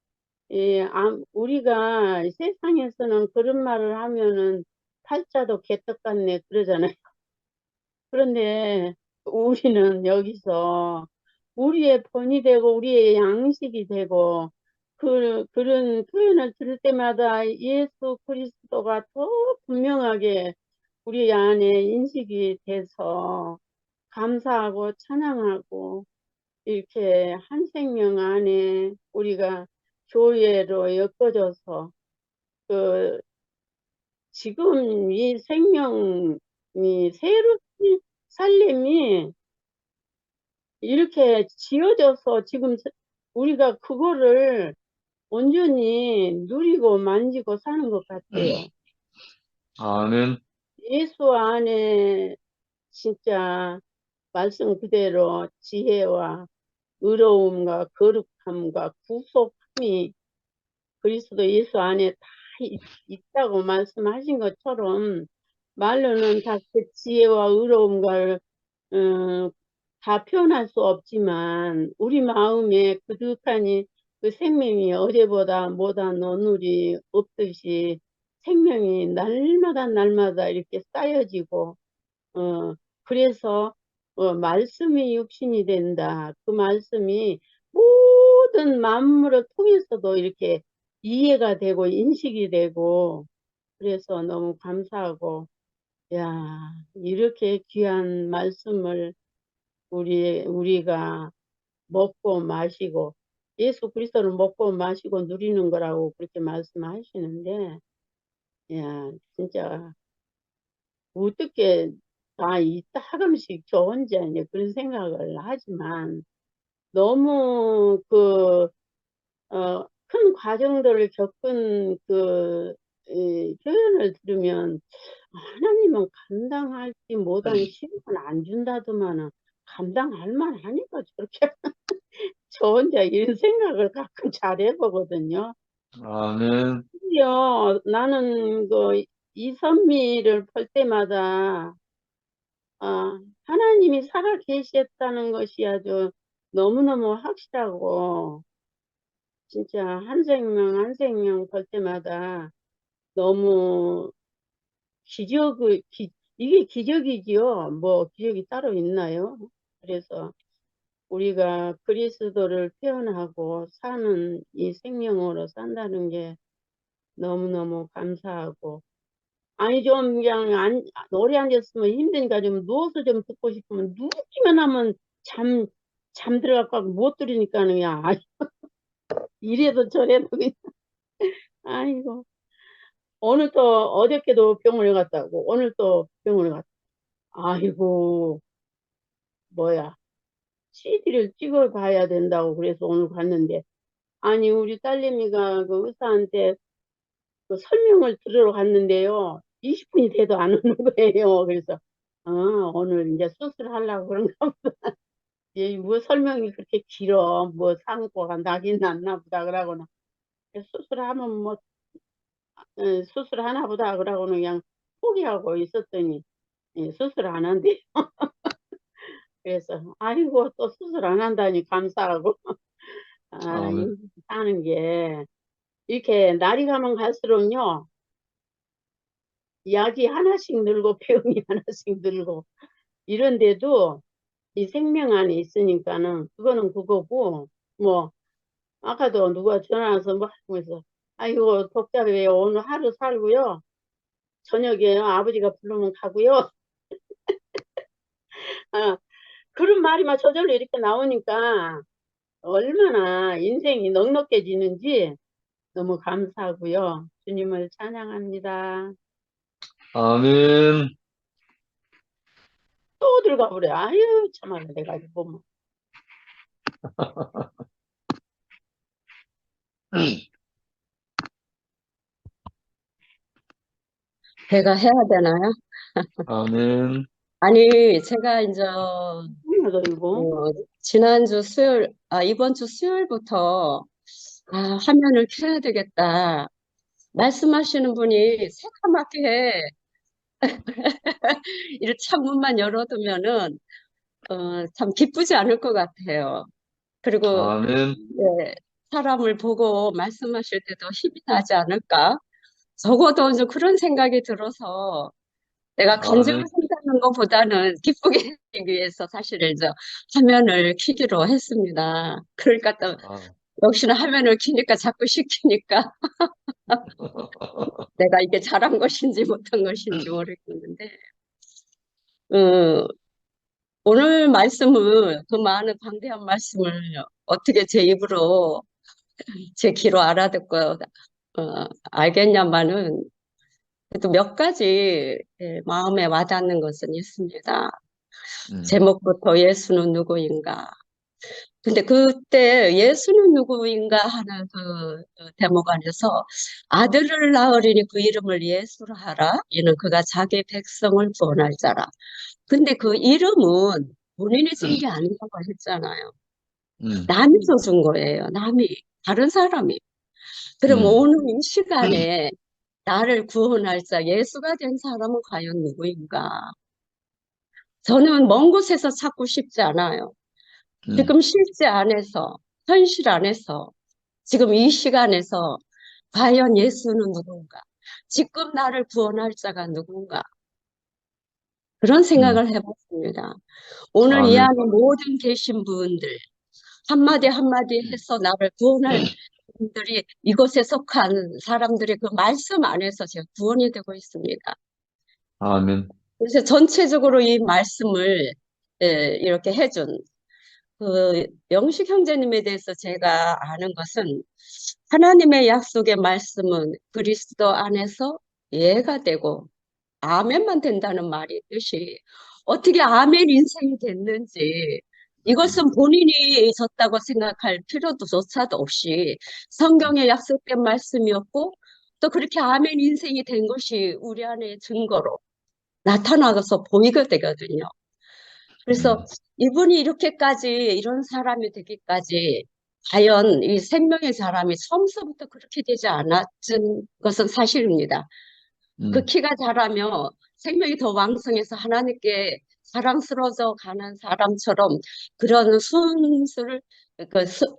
Speaker 8: 예, 우리가 세상에서는 그런 말을 하면은 팔자도 개떡 같네 그러잖아요. 그런데 우리는 여기서 우리의 본이 되고 우리의 양식이 되고 그런 표현을 들을 때마다 예수 그리스도가 더 분명하게 우리 안에 인식이 돼서 감사하고 찬양하고 이렇게 한 생명 안에 우리가 교회로 엮어져서 그 지금 이 생명이 새롭게 살림이 이렇게 지어져서 지금 우리가 그거를 온전히 누리고 만지고 사는 것 같아요.
Speaker 2: 아멘.
Speaker 8: 예수 안에 진짜 말씀 그대로 지혜와 의로움과 거룩함과 구속함이 그리스도 예수 안에 다 있다고 말씀하신 것처럼 말로는 다 그 지혜와 의로움과 다 표현할 수 없지만 우리 마음에 그득하니 그 생명이 어제보다 뭐다 너누리 없듯이 생명이 날마다 이렇게 쌓여지고 그래서 말씀이 육신이 된다. 그 말씀이 모든 만물을 통해서도 이렇게 이해가 되고 인식이 되고 그래서 너무 감사하고 야 이렇게 귀한 말씀을 우리가 먹고 마시고 예수 그리스도를 먹고 마시고 누리는 거라고 그렇게 말씀하시는데 야 진짜 어떻게 다 이따금씩 좋은지 아니 그런 생각을 하지만 너무 큰 과정들을 겪은 표현을 들으면 하나님은 감당할지 못한 시험은 안 준다더만은 감당할 만하니까 저렇게 저 혼자 이런 생각을 가끔 잘 해보거든요.
Speaker 2: 아멘.
Speaker 8: 심지어 나는 이선미를 볼 때마다 하나님이 살아 계셨다는 것이 아주 너무너무 확실하고 진짜 한 생명 한 생명 볼 때마다 너무 이게 기적이지요. 뭐 기적이 따로 있나요? 그래서 우리가 그리스도를 표현하고 사는 이 생명으로 산다는 게 너무너무 감사하고 아니 좀 그냥 오래 앉았으면 힘드니까 좀 누워서 좀 듣고 싶으면 누우기만 하면 잠 들어갖고 못 들으니까 그냥 이래도 저래도 그냥 아이고 오늘 또 어저께도 병원에 갔다고 오늘 또 병원에 갔다 아이고 뭐야 CT를 찍어 봐야 된다고 그래서 오늘 갔는데 아니 우리 딸내미가 그 의사한테 그 설명을 들으러 갔는데요 20분이 돼도 안 오는 거예요. 그래서 오늘 이제 수술하려고 그런가 보다. 뭐 설명이 그렇게 길어 뭐 상고가 나긴 났나 보다 그러고는 수술하면 뭐 수술하나 보다 그러고는 그냥 포기하고 있었더니 수술 안 한대. 그래서 아이고 또 수술 안 한다니 감사하고
Speaker 2: 아멘.
Speaker 8: 사는 게 이렇게 날이 가면 갈수록요 약이 하나씩 늘고 병이 하나씩 늘고 이런데도 이 생명 안에 있으니까는 그거는 그거고 뭐 아까도 누가 전화 와서 뭐 하면서 아이고 독자배 오늘 하루 살고요 저녁에 아버지가 부르면 가고요 그런 말이 막 저절로 이렇게 나오니까 얼마나 인생이 넉넉해지는지 너무 감사하고요 주님을 찬양합니다.
Speaker 2: 아멘.
Speaker 8: 또 들어가 버려. 아유 참말로 내가 이거 보면
Speaker 9: 제가 해야 되나요?
Speaker 2: 아멘.
Speaker 9: 아니, 제가 이제
Speaker 8: 이거
Speaker 9: 지난주 수요일, 이번 주 수요일부터 아, 화면을 켜야 되겠다. 말씀하시는 분이 새까맣게 이렇게 창문만 열어두면은 참 기쁘지 않을 것 같아요. 그리고
Speaker 2: 아멘.
Speaker 9: 예, 사람을 보고 말씀하실 때도 힘이 나지 않을까? 적어도 이제 그런 생각이 들어서 내가
Speaker 2: 아멘.
Speaker 9: 간증한다는 것보다는 기쁘게 하기 위해서 사실 이제 화면을 켜기로 했습니다. 그러니까 또
Speaker 2: 아,
Speaker 9: 역시나 화면을 켜니까 자꾸 시키니까 내가 이게 잘한 것인지 못한 것인지 모르겠는데 어, 오늘 말씀을 그 많은 방대한 말씀을 어떻게 제 입으로 제 귀로 알아듣고 알겠냐마는 그래도 몇 가지 마음에 와닿는 것은 있습니다. 제목부터 예수는 누구인가. 근데 그때 예수는 누구인가 하는 그 대목 안에서 아들을 낳으리니 그 이름을 예수라 하라. 이는 그가 자기 백성을 구원할 자라. 근데 그 이름은 본인이 준 게 아니라고 했잖아요. 남이 줘준 거예요. 남이. 다른 사람이. 그럼 오늘 이 시간에 나를 구원할 자 예수가 된 사람은 과연 누구인가? 저는 먼 곳에서 찾고 싶지 않아요. 지금 실제 안에서, 현실 안에서, 지금 이 시간에서 과연 예수는 누군가? 지금 나를 구원할 자가 누군가? 그런 생각을 해봤습니다. 오늘 이
Speaker 2: 아멘.
Speaker 9: 안에 모든 계신 분들, 한마디 한마디 해서 나를 구원할 분들이 이곳에 속한 사람들의 그 말씀 안에서 제가 구원이 되고 있습니다.
Speaker 2: 아멘.
Speaker 9: 그래서 전체적으로 이 말씀을 이렇게 해준 그 영식 형제님에 대해서 제가 아는 것은 하나님의 약속의 말씀은 그리스도 안에서 예가 되고 아멘만 된다는 말이 뜻이 어떻게 아멘 인생이 됐는지 이것은 본인이 졌다고 생각할 필요조차도 없이 성경에 약속된 말씀이었고 또 그렇게 아멘 인생이 된 것이 우리 안에 증거로 나타나서 보이게 되거든요. 그래서 이분이 이렇게까지 이런 사람이 되기까지 과연 이 생명의 사람이 처음서부터 그렇게 되지 않았던 것은 사실입니다. 그 키가 자라며 생명이 더 왕성해서 하나님께 사랑스러워져 가는 사람처럼 그런 순수를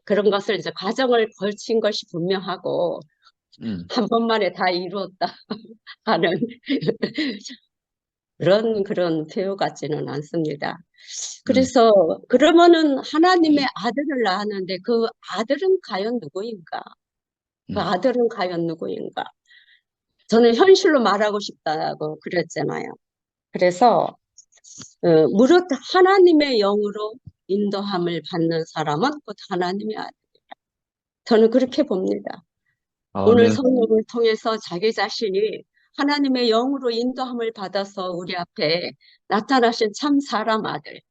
Speaker 9: 그런 것을 이제 과정을 걸친 것이 분명하고 한 번만에 다 이루었다 하는 그런 표현 같지는 않습니다. 그래서 그러면은 하나님의 아들을 낳았는데 그 아들은 과연 누구인가? 그 아들은 과연 누구인가? 저는 현실로 말하고 싶다고 그랬잖아요. 그래서 무릇 하나님의 영으로 인도함을 받는 사람은 곧 하나님의 아들이다. 저는 그렇게 봅니다. 오늘
Speaker 2: 아멘.
Speaker 9: 성령을 통해서 자기 자신이 하나님의 영으로 인도함을 받아서 우리 앞에 나타나신 참 사람 아들.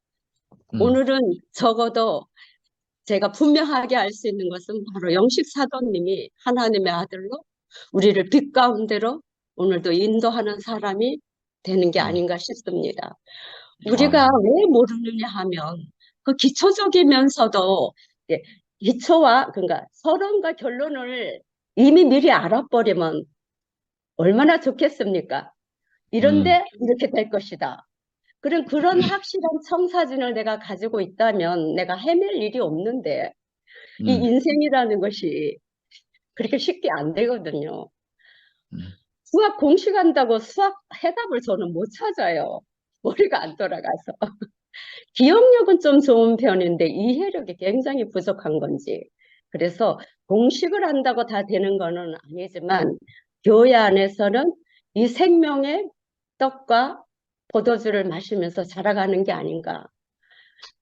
Speaker 9: 오늘은 적어도 제가 분명하게 알 수 있는 것은 바로 영식 사도님이 하나님의 아들로 우리를 빛 가운데로 오늘도 인도하는 사람이 되는 게 아닌가 싶습니다. 우리가 왜 모르느냐 하면 그 기초적이면서도 기초와 그러니까 서론과 결론을 이미 미리 알아버리면 얼마나 좋겠습니까? 이런데 이렇게 될 것이다. 그런 확실한 청사진을 내가 가지고 있다면 내가 헤맬 일이 없는데 이 인생이라는 것이 그렇게 쉽게 안 되거든요. 수학 공식 한다고 수학 해답을 저는 못 찾아요. 머리가 안 돌아가서. 기억력은 좀 좋은 편인데 이해력이 굉장히 부족한 건지. 그래서 공식을 한다고 다 되는 거는 아니지만 교회 안에서는 이 생명의 떡과 포도주를 마시면서 자라가는 게 아닌가.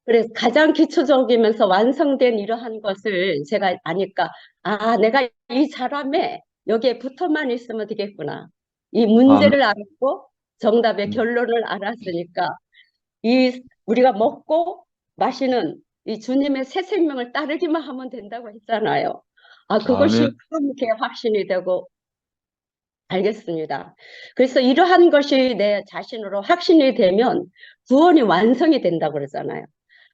Speaker 9: 그래서 가장 기초적이면서 완성된 이러한 것을 제가 아니까 아 내가 이 사람에 여기에 붙어만 있으면 되겠구나. 이 문제를 알았고 정답의 결론을 알았으니까 이 우리가 먹고 마시는 이 주님의 새 생명을 따르기만 하면 된다고 했잖아요. 아 그것이
Speaker 2: 아멘.
Speaker 9: 그렇게 확신이 되고 알겠습니다. 그래서 이러한 것이 내 자신으로 확신이 되면 구원이 완성이 된다고 그러잖아요.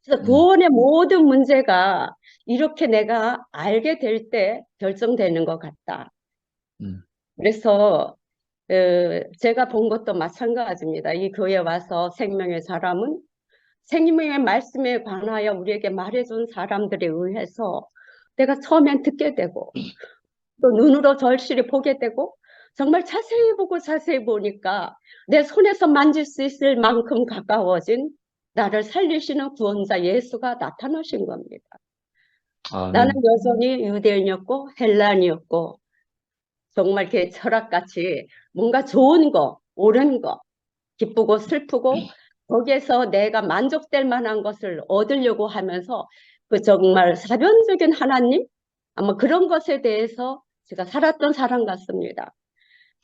Speaker 9: 그래서 구원의 모든 문제가 이렇게 내가 알게 될 때 결정되는 것 같다. 그래서 제가 본 것도 마찬가지입니다. 이 교회 와서 생명의 사람은 생명의 말씀에 관하여 우리에게 말해준 사람들에 의해서 내가 처음엔 듣게 되고 또 눈으로 절실히 보게 되고 정말 자세히 보고 자세히 보니까 내 손에서 만질 수 있을 만큼 가까워진 나를 살리시는 구원자 예수가 나타나신 겁니다. 나는
Speaker 2: 아멘.
Speaker 9: 여전히 유대인이었고 헬라인이었고 정말 이렇게 철학같이 뭔가 좋은 거, 옳은 거, 기쁘고 슬프고 거기에서 내가 만족될 만한 것을 얻으려고 하면서 그 정말 사변적인 하나님 아마 그런 것에 대해서 제가 살았던 사람 같습니다.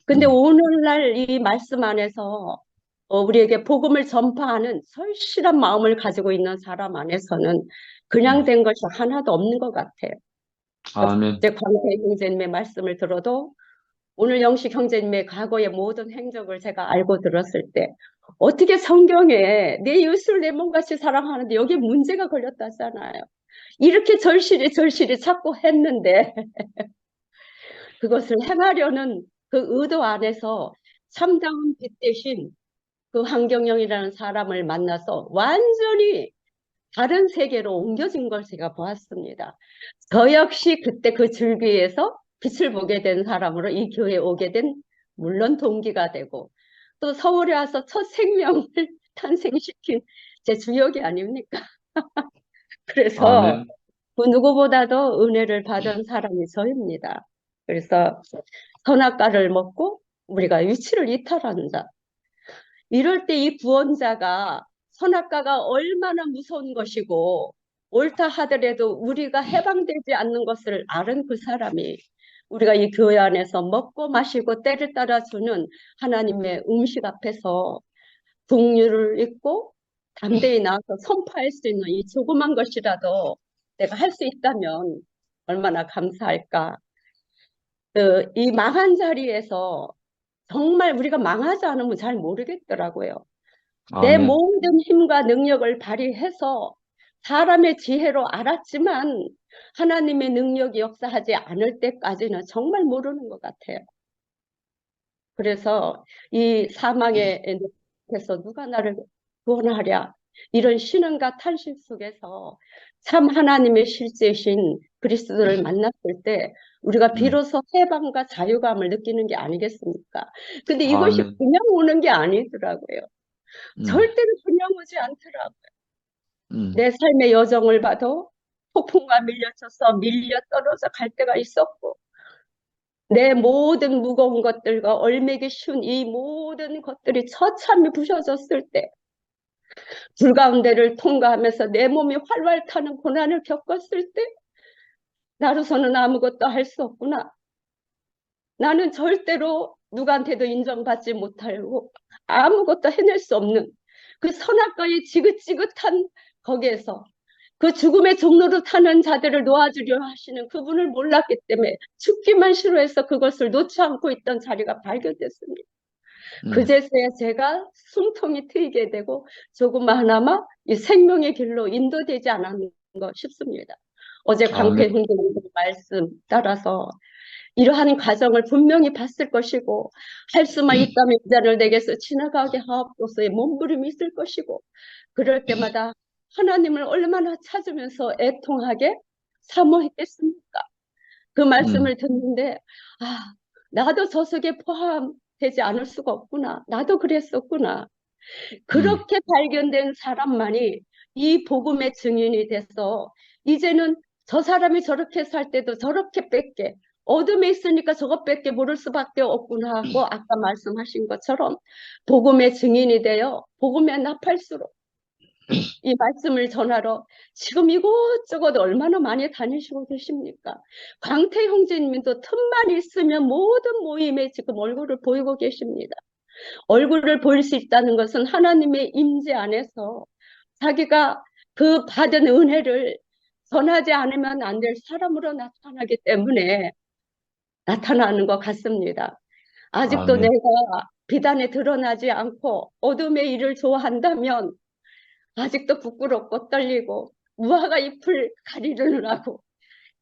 Speaker 9: 근데 오늘날 이 말씀 안에서 우리에게 복음을 전파하는 절실한 마음을 가지고 있는 사람 안에서는 그냥 된 것이 하나도 없는 것 같아요.
Speaker 2: 아멘.
Speaker 9: 이제 광태 형제님의 말씀을 들어도 오늘 영식 형제님의 과거의 모든 행적을 제가 알고 들었을 때 어떻게 성경에 내 이웃을 내 몸같이 사랑하는데 여기에 문제가 걸렸다잖아요. 이렇게 절실히 자꾸 했는데 그것을 행하려는 그 의도 안에서 참다운 빛 대신 그 환경영이라는 사람을 만나서 완전히 다른 세계로 옮겨진 걸 제가 보았습니다. 저 역시 그때 그 줄기에서 빛을 보게 된 사람으로 이 교회에 오게 된 물론 동기가 되고 또 서울에 와서 첫 생명을 탄생시킨 제 주역이 아닙니까? 그래서
Speaker 2: 아멘.
Speaker 9: 그 누구보다도 은혜를 받은 사람이 저입니다. 그래서 선악과를 먹고 우리가 위치를 이탈하는 자. 이럴 때 이 구원자가 선악과가 얼마나 무서운 것이고 옳다 하더라도 우리가 해방되지 않는 것을 아는 그 사람이 우리가 이 교회 안에서 먹고 마시고 때를 따라주는 하나님의 음식 앞에서 긍휼을 잊고 담대히 나와서 선포할 수 있는 이 조그만 것이라도 내가 할 수 있다면 얼마나 감사할까. 이 망한 자리에서 정말 우리가 망하지 않으면 잘 모르겠더라고요. 내
Speaker 2: 아멘.
Speaker 9: 모든 힘과 능력을 발휘해서 사람의 지혜로 알았지만 하나님의 능력이 역사하지 않을 때까지는 정말 모르는 것 같아요. 그래서 이 사망의 늪에서 누가 나를 구원하랴 이런 신음과 탄식 속에서 참 하나님의 실제신 그리스도를 만났을 때 우리가 비로소 해방과 자유감을 느끼는 게 아니겠습니까? 근데 이것이
Speaker 2: 아멘.
Speaker 9: 그냥 오는 게 아니더라고요. 절대로 그냥 오지 않더라고요. 내 삶의 여정을 봐도 폭풍과 밀려쳐서 밀려 떨어져 갈 때가 있었고 내 모든 무거운 것들과 얼매기 쉬운 이 모든 것들이 처참히 부셔졌을 때 불 가운데를 통과하면서 내 몸이 활활 타는 고난을 겪었을 때 나로서는 아무것도 할 수 없구나. 나는 절대로 누구한테도 인정받지 못하고 아무것도 해낼 수 없는 그 선악과의 지긋지긋한 거기에서 그 죽음의 종로로 타는 자들을 놓아주려 하시는 그분을 몰랐기 때문에 죽기만 싫어해서 그것을 놓지 않고 있던 자리가 발견됐습니다. 그제서야 제가 숨통이 트이게 되고 조금하나마 이 생명의 길로 인도되지 않았는가 싶습니다. 어제 강태
Speaker 2: 아멘.
Speaker 9: 형제님 말씀 따라서 이러한 과정을 분명히 봤을 것이고 할 수만 있다면 이 잔을 내게서 지나가게 하옵소서의 몸부림이 있을 것이고 그럴 때마다 하나님을 얼마나 찾으면서 애통하게 사모했겠습니까? 그 말씀을 듣는데 아 나도 저 속에 포함되지 않을 수가 없구나. 나도 그랬었구나. 그렇게 발견된 사람만이 이 복음의 증인이 돼서 이제는 저 사람이 저렇게 살 때도 저렇게 뺏게 어둠에 있으니까 저것밖에 모를 수밖에 없구나 하고 아까 말씀하신 것처럼 복음의 증인이 되어 복음의 나팔수로 이 말씀을 전하러 지금 이곳저곳 얼마나 많이 다니시고 계십니까? 광태 형제님도 틈만 있으면 모든 모임에 지금 얼굴을 보이고 계십니다. 얼굴을 보일 수 있다는 것은 하나님의 임재 안에서 자기가 그 받은 은혜를 전하지 않으면 안 될 사람으로 나타나기 때문에 나타나는 것 같습니다. 아직도
Speaker 2: 아멘.
Speaker 9: 내가 비단에 드러나지 않고 어둠의 일을 좋아한다면 아직도 부끄럽고 떨리고 무화과 잎을 가리려고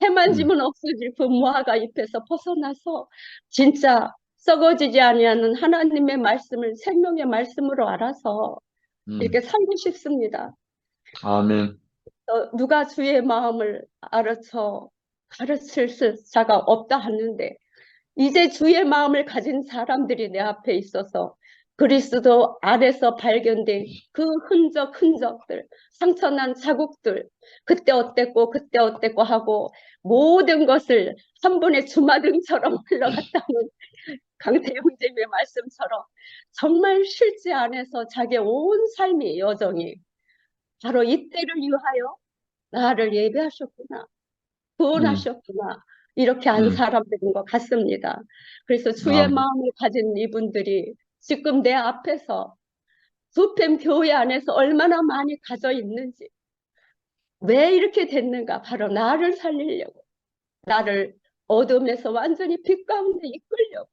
Speaker 9: 해만 지면 없어질 그 무화과 잎에서 벗어나서 진짜 썩어지지 아니하는 하나님의 말씀을 생명의 말씀으로 알아서 이렇게 살고 싶습니다.
Speaker 2: 아멘.
Speaker 9: 누가 주의 마음을 알아서 가르칠 자가 없다 하는데 이제 주의 마음을 가진 사람들이 내 앞에 있어서 그리스도 안에서 발견된 그 흔적들, 상처난 자국들, 그때 어땠고 하고 모든 것을 한 번의 주마등처럼 흘러갔다는 강태용님의 말씀처럼 정말 실제 안에서 자기의 온 삶이 여정이 바로 이때를 위하여 나를 예배하셨구나, 구원하셨구나, 이렇게 안 사람들인 것 같습니다. 그래서 주의
Speaker 2: 아멘.
Speaker 9: 마음을 가진 이분들이 지금 내 앞에서 수팸 교회 안에서 얼마나 많이 가져 있는지, 왜 이렇게 됐는가, 바로 나를 살리려고, 나를 어둠에서 완전히 빛 가운데 이끌려고,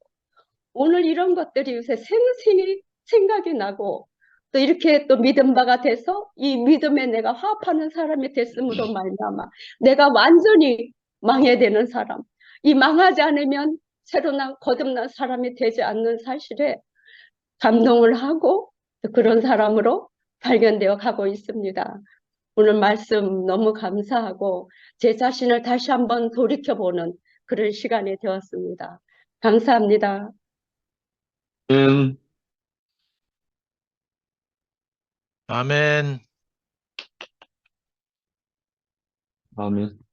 Speaker 9: 오늘 이런 것들이 요새 생생히 생각이 나고 또 이렇게 또 믿음 바가 돼서 이 믿음에 내가 화합하는 사람이 됐음으로 말미암아 내가 완전히 망해되는 사람, 이 망하지 않으면 새로 거듭난 사람이 되지 않는 사실에 감동을 하고 또 그런 사람으로 발견되어 가고 있습니다. 오늘 말씀 너무 감사하고 제 자신을 다시 한번 돌이켜보는 그런 시간이 되었습니다. 감사합니다.
Speaker 2: 아멘.
Speaker 3: 아멘.
Speaker 2: 아멘.